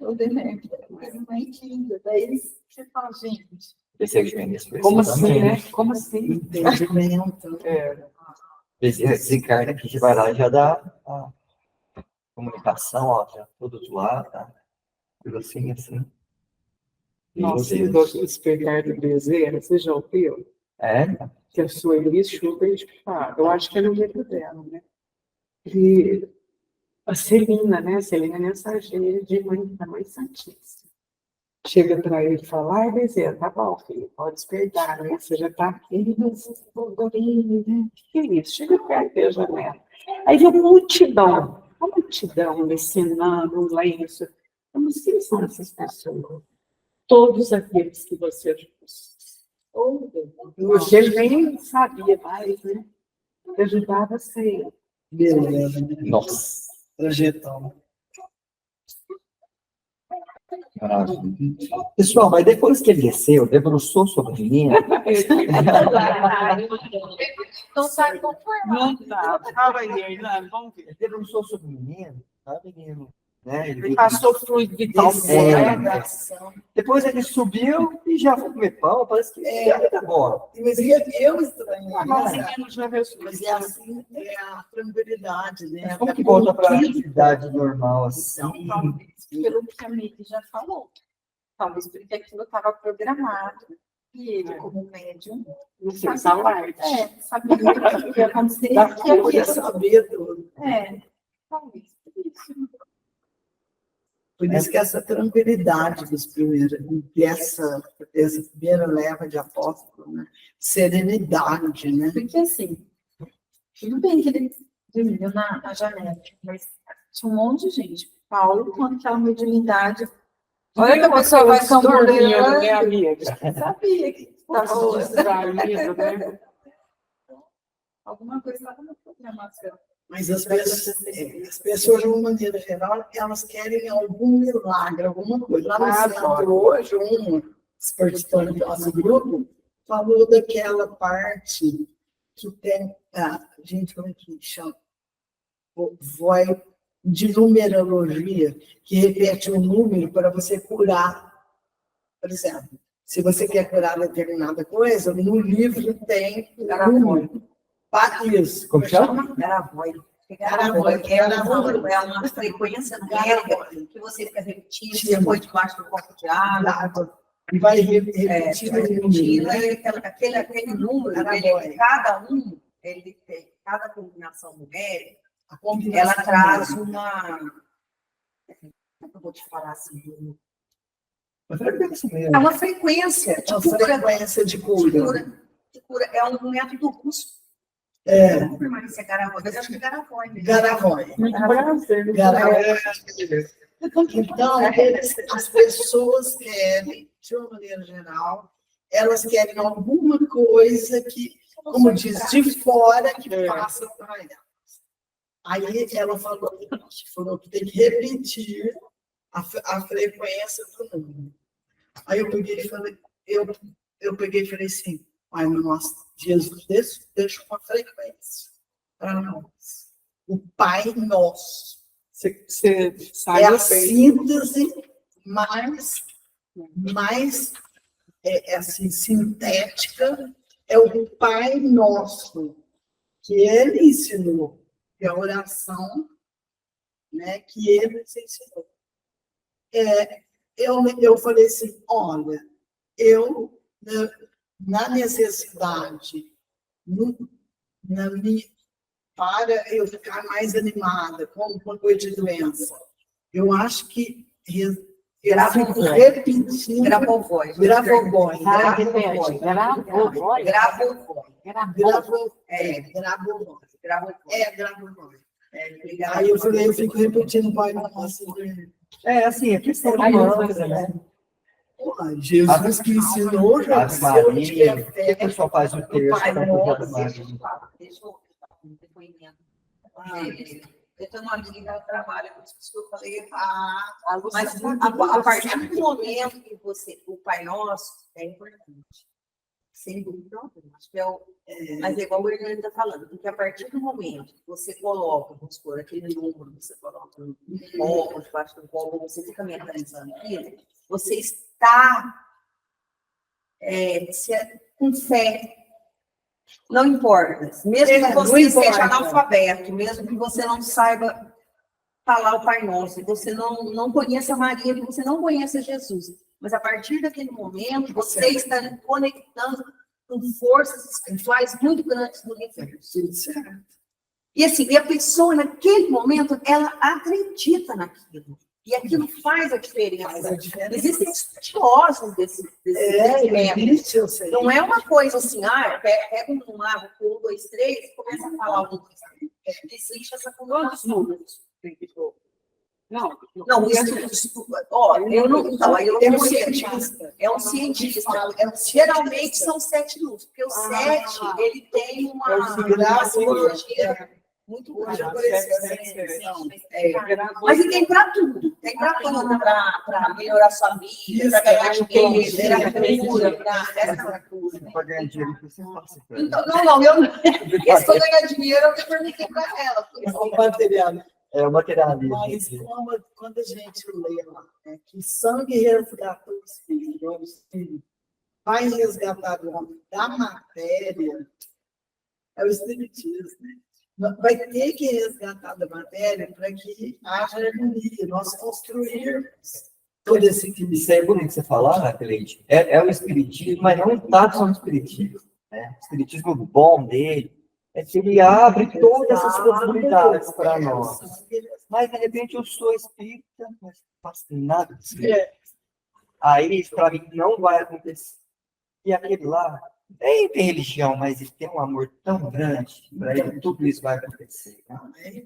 O DNR, coisa mais linda. Daí você fala, gente. Como assim, né? Como assim? entendimento. Desencarna que a gente vai lá e já dá a comunicação, ó, já tudo zoado, tá? Tudo assim. Nossa, eu gosto de despertar do Bezerra, você já ouviu? É? Que a sua Elis Schubert fala, eu acho que é no livro dela, né? E a Celina, né? A Celina é mensageira de da Mãe Santíssima. Chega para ele e fala, ai, Bezerra, tá bom, filho, pode despertar, né? Você já tá aqui, né? O que é isso? Chega perto da janela. Aí vem uma multidão ensinando um lenço. Mas quem são essas pessoas? todos aqueles que você ajudou. Porque ele nem sabia mais, né? Ajudava sempre. Beleza, né? Nossa. Trajetória. Maravilha. Pessoal, mas depois que ele desceu, debruçou sobre mim, Não sabe conformar. Não tá. Fala aí, Hernani, vamos ver. ele debruçou sobre o menino, tá, menino? Né? Ele passou fluido vital. É. Né? Depois ele subiu e já foi comer pão, parece que tá bom. Mas eu estranhei. Mas ele já ressuscitou. Mas é assim, é a tranquilidade, né? Mas como que volta para a atividade normal assim? Então, talvez, pelo que a Meire já falou, talvez porque aquilo estava programado, e ele, como médium, Não sei, salário. sabia o que ia acontecer, que Eu ia aquilo... saber tudo. Talvez, por isso. Por isso que essa tranquilidade dos primeiros, essa primeira leva de apóstolos, né? Serenidade, né? Porque assim, tudo bem que ele dormiu na janela, mas tinha um monte de gente. Paulo, com aquela mediunidade. Olha que a pessoa vai dormindo, né, amiga? Sabia que estava Distraído, né? alguma coisa estava na programação. Mas as pessoas, de uma maneira geral, elas querem algum milagre, alguma coisa. Lá no centro, hoje, um participante do nosso grupo falou daquela parte que tem, gente, como é que chama? Vai de numerologia, que repete um número para você curar. Por exemplo, se você quer curar determinada coisa, no livro tem um número. Isso. Como chama? Garavoi. É uma frequência numérica que você fica repetindo, você põe debaixo do copo de água. E vai repetindo o número. Aquele número, ele tem, cada combinação numérica, ela traz uma. Eu vou te falar assim. É uma frequência. É uma frequência de cura. É um método russo. Vou confirmar se é Garavoi, mas eu acho que é Garavoi. Garavoi. Então, as pessoas querem, de uma maneira geral, elas querem alguma coisa que, como diz, de fora que passa para elas. Aí ela falou que tem que repetir a frequência do número. Aí eu peguei e falei, assim, ai, meu nosso Jesus, deixa uma frequência para nós. O Pai Nosso. Você É a síntese mais assim, sintética, é o Pai Nosso, que ele ensinou, que é a oração, né, que ele nos ensinou. Eu falei assim, olha, na necessidade, para eu ficar mais animada com uma coisa de doença, eu acho que eu fico repetindo. Gravovoi. Aí eu falei, eu fico repetindo, Pai Nosso. Assim, a questão do mantra, né? Jesus que ensinou, já Ave Maria, o que a pessoa faz no terço para poder Ave Maria? Deixa eu dar um depoimento. Eu tenho uma amiga que ela trabalha com isso que eu falei. Mas a partir do momento que o Pai Nosso é importante. Sem dúvida alguma. Mas é igual o Hernani está falando, porque a partir do momento que você coloca, vamos supor, aquele número, você coloca no copo, debaixo do copo, você fica mentalizando aquilo, você está com fé. Não importa. Mesmo que você seja analfabeto, mesmo que você não saiba falar o Pai Nosso, que você não conheça Maria, que você não conheça Jesus. Mas a partir daquele momento, você está conectando com forças espirituais muito grandes no universo. E assim, a pessoa, naquele momento, ela acredita naquilo. E aquilo faz a diferença. Existem estudiosos desse método. Não é uma coisa assim, pega um mago, 1, 2, 3, e começa a falar um. Existe essa combinação. Não, Não, ó, eu não, então, aí eu É não um sei. cientista. É um cientista. Geralmente são 7 luzes, porque o 7, ele tem uma simbologia muito Hoje grande. apareceu essa expressão. Mas e tem para tudo. Tem para tudo, para melhorar sua vida, para ganhar dinheiro, para cura, Para ganhar dinheiro, você passa pra ela. Então, não, eu não. Esse para ganhar dinheiro, eu perguntei para ela. É o material. É o materialismo. Mas quando a gente lê lá, né, que o sangue resgatou os filhos, vai resgatar o homem da matéria, é o espiritismo. Vai ter que resgatar da matéria para que haja harmonia, nós construirmos todo esse equilíbrio. Isso aí é bonito você falar, Cleide. É o espiritismo, mas não está só no espiritismo. Né? O espiritismo bom dele é que ele abre todas essas possibilidades para nós. Mas, de repente, eu sou espírita, mas não faço nada de espírita. Aí, para mim, não vai acontecer. E aquele lá, nem tem religião, mas ele tem um amor tão grande, para ele tudo isso vai acontecer. Né?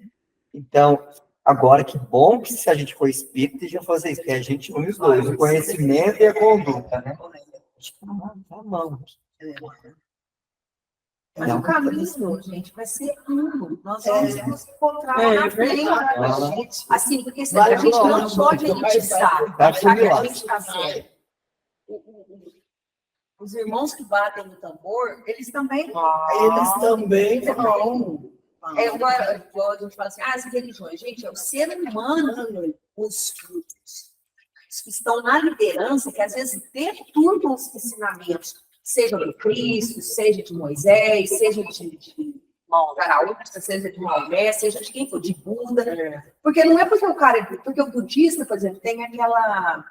Então, agora, que bom que se a gente for espírita, a gente vai fazer isso, que a gente une os dois, o conhecimento e a conduta. Né? Tá mão. Mas o caminho, gente, vai ser amplo. Nós vamos nos encontrar lá na frente. Assim, porque a gente não pode elitizar, achar que a gente está certo. Os irmãos que batem no tambor, eles também vão. É uma, a gente fala assim, as religiões, gente, é o ser humano, os que estão na liderança, que às vezes deturpam os ensinamentos, seja de Cristo, seja de Moisés, seja de Zaraústra, seja de Maomé, seja de quem for, de Buda. Porque não é porque o cara, porque o budista, por exemplo, tem aquela,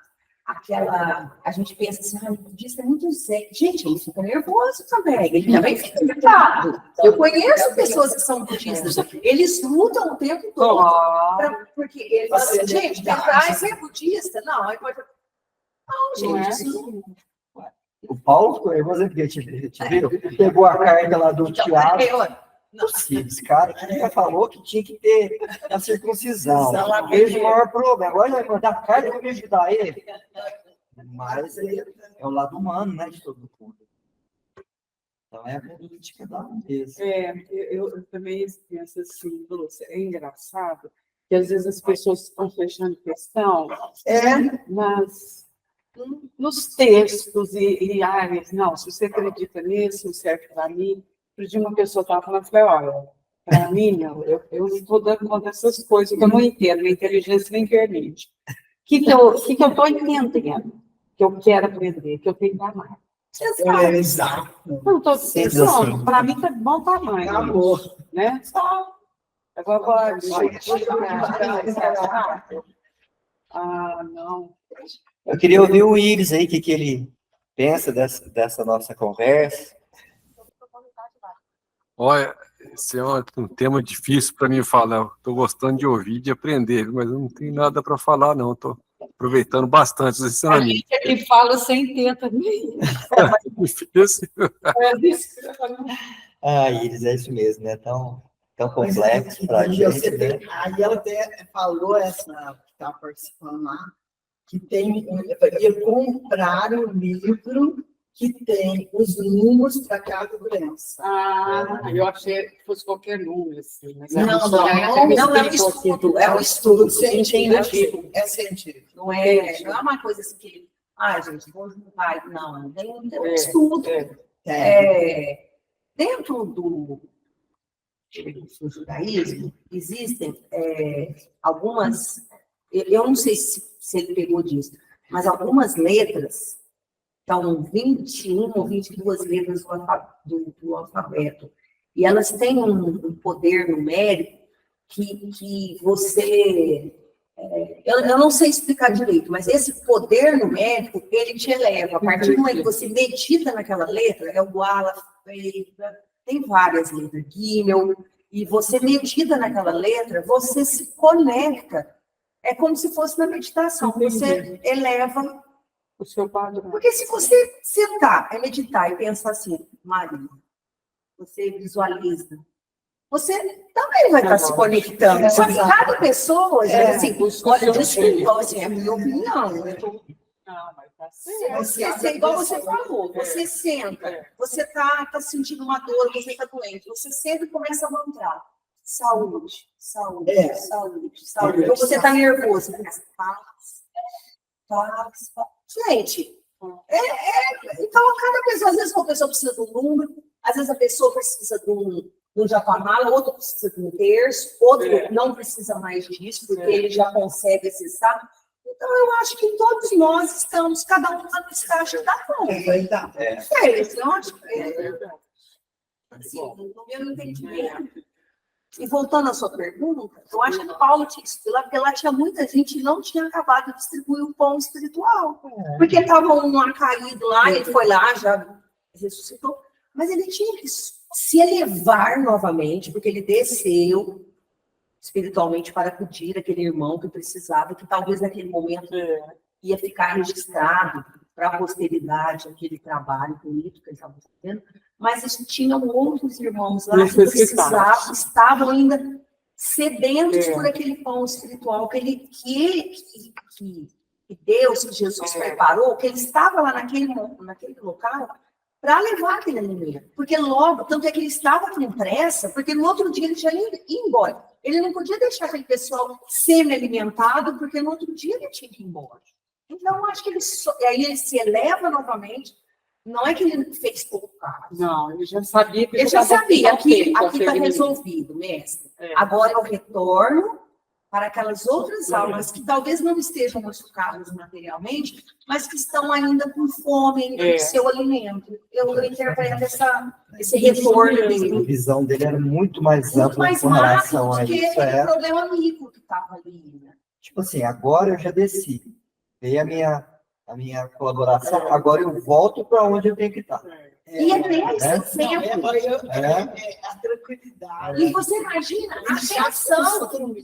a gente pensa assim, o budista é muito zen. Gente, ele fica nervoso também, ele também fica irritado. Eu conheço pessoas que são budistas, eles lutam o tempo todo, porque ele fala assim, gente, você é budista? Não, aí pode... Não, gente, isso... O Paulo ficou nervoso porque te viu, pegou a carga lá do Tiago. Esse cara que já falou que tinha que ter a circuncisão. Não vejo o maior problema. Agora ele vai mandar a carga para me ajudar ele. Mas é o lado humano, né, de todo mundo. Então é a conduta de cada um mesmo. Eu também penso assim, Lúcia, é engraçado que às vezes as pessoas estão fechando questão nos textos e áreas. Não, se você acredita nisso, não serve para mim. Outro dia uma pessoa estava falando, eu falei, olha, para mim, eu não estou dando conta dessas coisas que eu não entendo, minha inteligência nem permite. O que eu estou entendendo? Que eu quero aprender, que eu tenho que amar. Exato. Não estou pensando, para mim está de bom tamanho. Amor. Né? Agora, não. Eu queria ouvir o Iris aí, o que ele pensa dessa nossa conversa. Olha, esse é um tema difícil para mim falar. Estou gostando de ouvir, de aprender, mas eu não tenho nada para falar, não. Estou aproveitando bastante os ensinamentos. A gente que fala sem ter também. Difícil. Iris, é isso mesmo, né? Tão complexo para a gente. Né? Aí ela até falou, essa que está participando lá, que ia comprar o livro que tem os números para cada doença. Eu achei que fosse qualquer número, assim. Mas não é um estudo, é um estudo científico. É científico. Não é uma coisa assim que, gente, vou juntar. Não, tem um estudo. Dentro do judaísmo, existem algumas, eu não sei se ele pegou disso, mas algumas letras, então 21 ou 22 letras do alfabeto, e elas têm um poder numérico que você... eu não sei explicar direito, mas esse poder numérico, ele te eleva. A partir do momento que você medita naquela letra, é o Aleph, tem várias letras, Gimel, e você medita naquela letra, você se conecta. É como se fosse na meditação, você eleva o seu padrão. Porque se você sentar, meditar e pensar assim, Maria, você visualiza você também vai estar se conectando. Só que cada pessoa, assim, olha, desculpa, assim, é a minha opinião. Não, mas tá certo. Você, igual você falou, você senta, você tá sentindo uma dor, você está doente, você sempre começa a manter. Saúde, saúde, saúde, saúde. Então você está nervoso, você começa paz. Gente, então cada pessoa, às vezes uma pessoa precisa de um número, às vezes a pessoa precisa de um japamala, outro precisa de um terço, outro não precisa mais disso, porque ele já consegue acessar. Então, eu acho que todos nós estamos, cada um no estágio da conta. Eu acho que assim, no meu entendimento. E voltando à sua pergunta, eu acho que Paulo tinha isso lá, porque lá tinha muita gente que não tinha acabado de distribuir o pão espiritual. Porque estava um caído lá, ele foi lá, já ressuscitou, mas ele tinha que se elevar novamente, porque ele desceu espiritualmente para acudir aquele irmão que precisava, que talvez naquele momento ia ficar registrado para a posteridade, aquele trabalho bonito que ele estava fazendo, mas tinham outros irmãos lá que precisavam, estavam ainda sedentos por aquele pão espiritual que Deus, que Jesus preparou, que ele estava lá naquele local para levar aquele alimento. Porque logo, tanto é que ele estava com pressa, porque no outro dia ele já ia embora. Ele não podia deixar aquele pessoal semi-alimentado, porque no outro dia ele tinha que ir embora. Então, acho que aí ele se eleva novamente. Não é que ele fez pouco caso. Não, ele já sabia que ele já sabia. Aqui está resolvido, mestre. Agora eu retorno para aquelas outras almas que talvez não estejam machucadas materialmente, mas que estão ainda com fome do seu alimento. Eu interpreto esse retorno dele. A visão dele era muito mais ampla com relação a isso. Aquele problema micro que estava ali. Né? Tipo assim, agora eu já desci. Veio a minha colaboração, agora eu volto para onde eu tenho que estar. E é esse exemplo. A tranquilidade. E você imagina a atenção.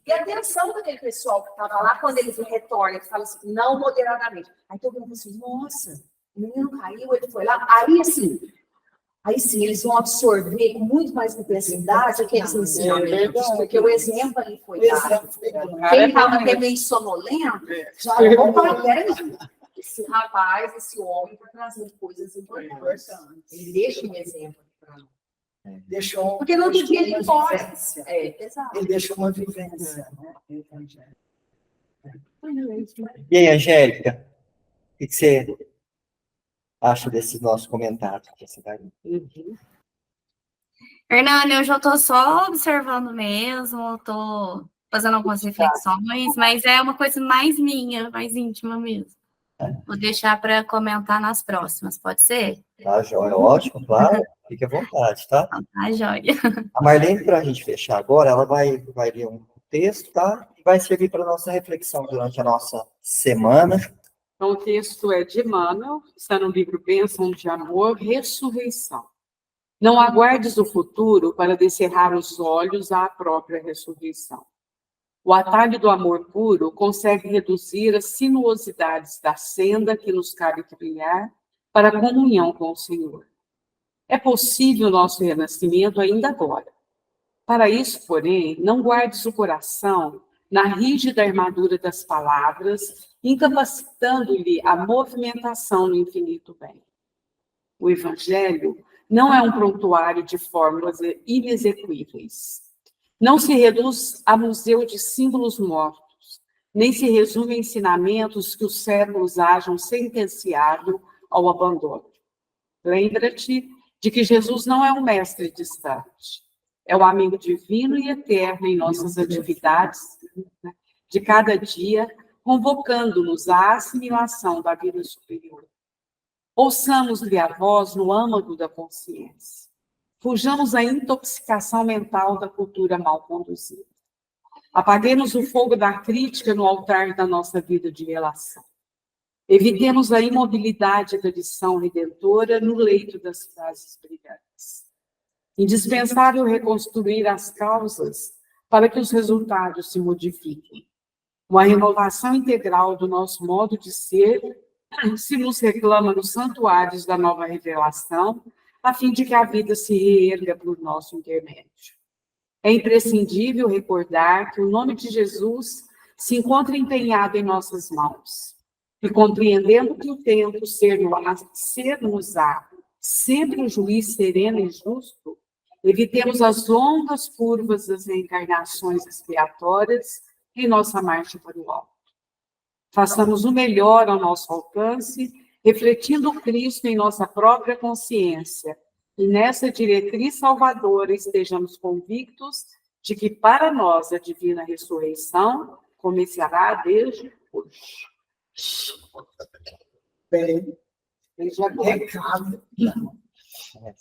E a atenção daquele pessoal que estava lá, quando eles retornam, que fala assim, não moderadamente. Aí todo mundo assim, nossa, o menino caiu, ele foi lá. Aí sim, eles vão absorver com muito mais complexidade aqueles ensinamentos, porque o exemplo ali foi dado. Quem estava até meio sonolento, já opa, peraí. Esse rapaz, esse homem, está trazendo coisas importantes. Ele deixa um exemplo para nós. Porque no outro dia ele pode. Exato. Ele deixou uma vivência. E aí, Angélica, o que você acha desse nosso comentário? Hernani, eu já estou só observando mesmo, estou fazendo algumas reflexões, mas é uma coisa mais minha, mais íntima mesmo. Vou deixar para comentar nas próximas, pode ser? Tá, joia, ótimo, claro. Fique à vontade, tá? Tá, joia. A Marlene, para a gente fechar agora, ela vai ler um texto, tá? E vai servir para a nossa reflexão durante a nossa semana. Então, o texto é de Emmanuel, está no livro Bênção de Amor, Ressurreição. Não aguardes o futuro para descerrar os olhos à própria ressurreição. O atalho do amor puro consegue reduzir as sinuosidades da senda que nos cabe trilhar para a comunhão com o Senhor. É possível o nosso renascimento ainda agora. Para isso, porém, não guardes o coração na rígida armadura das palavras, incapacitando-lhe a movimentação no infinito bem. O Evangelho não é um prontuário de fórmulas inexequíveis. Não se reduz a museu de símbolos mortos, nem se resume a ensinamentos que os séculos hajam sentenciado ao abandono. Lembra-te de que Jesus não é um mestre distante, é o amigo divino e eterno em nossas atividades de cada dia, convocando-nos à assimilação da vida superior. Ouçamos-lhe a voz no âmago da consciência. Fujamos à intoxicação mental da cultura mal conduzida. Apaguemos o fogo da crítica no altar da nossa vida de relação. Evitemos a imobilidade da lição redentora no leito das frases brilhantes. Indispensável reconstruir as causas para que os resultados se modifiquem. Uma renovação integral do nosso modo de ser se nos reclama nos santuários da nova revelação a fim de que a vida se reerga por nosso intermédio. É imprescindível recordar que o nome de Jesus se encontra empenhado em nossas mãos. E compreendendo que o tempo ser-nos-á sempre um juiz sereno e justo, evitemos as longas curvas das reencarnações expiatórias em nossa marcha para o alto. Façamos o melhor ao nosso alcance, refletindo o Cristo em nossa própria consciência, e nessa diretriz salvadora estejamos convictos de que para nós a divina ressurreição começará desde hoje. Bem, Desde agora. recado.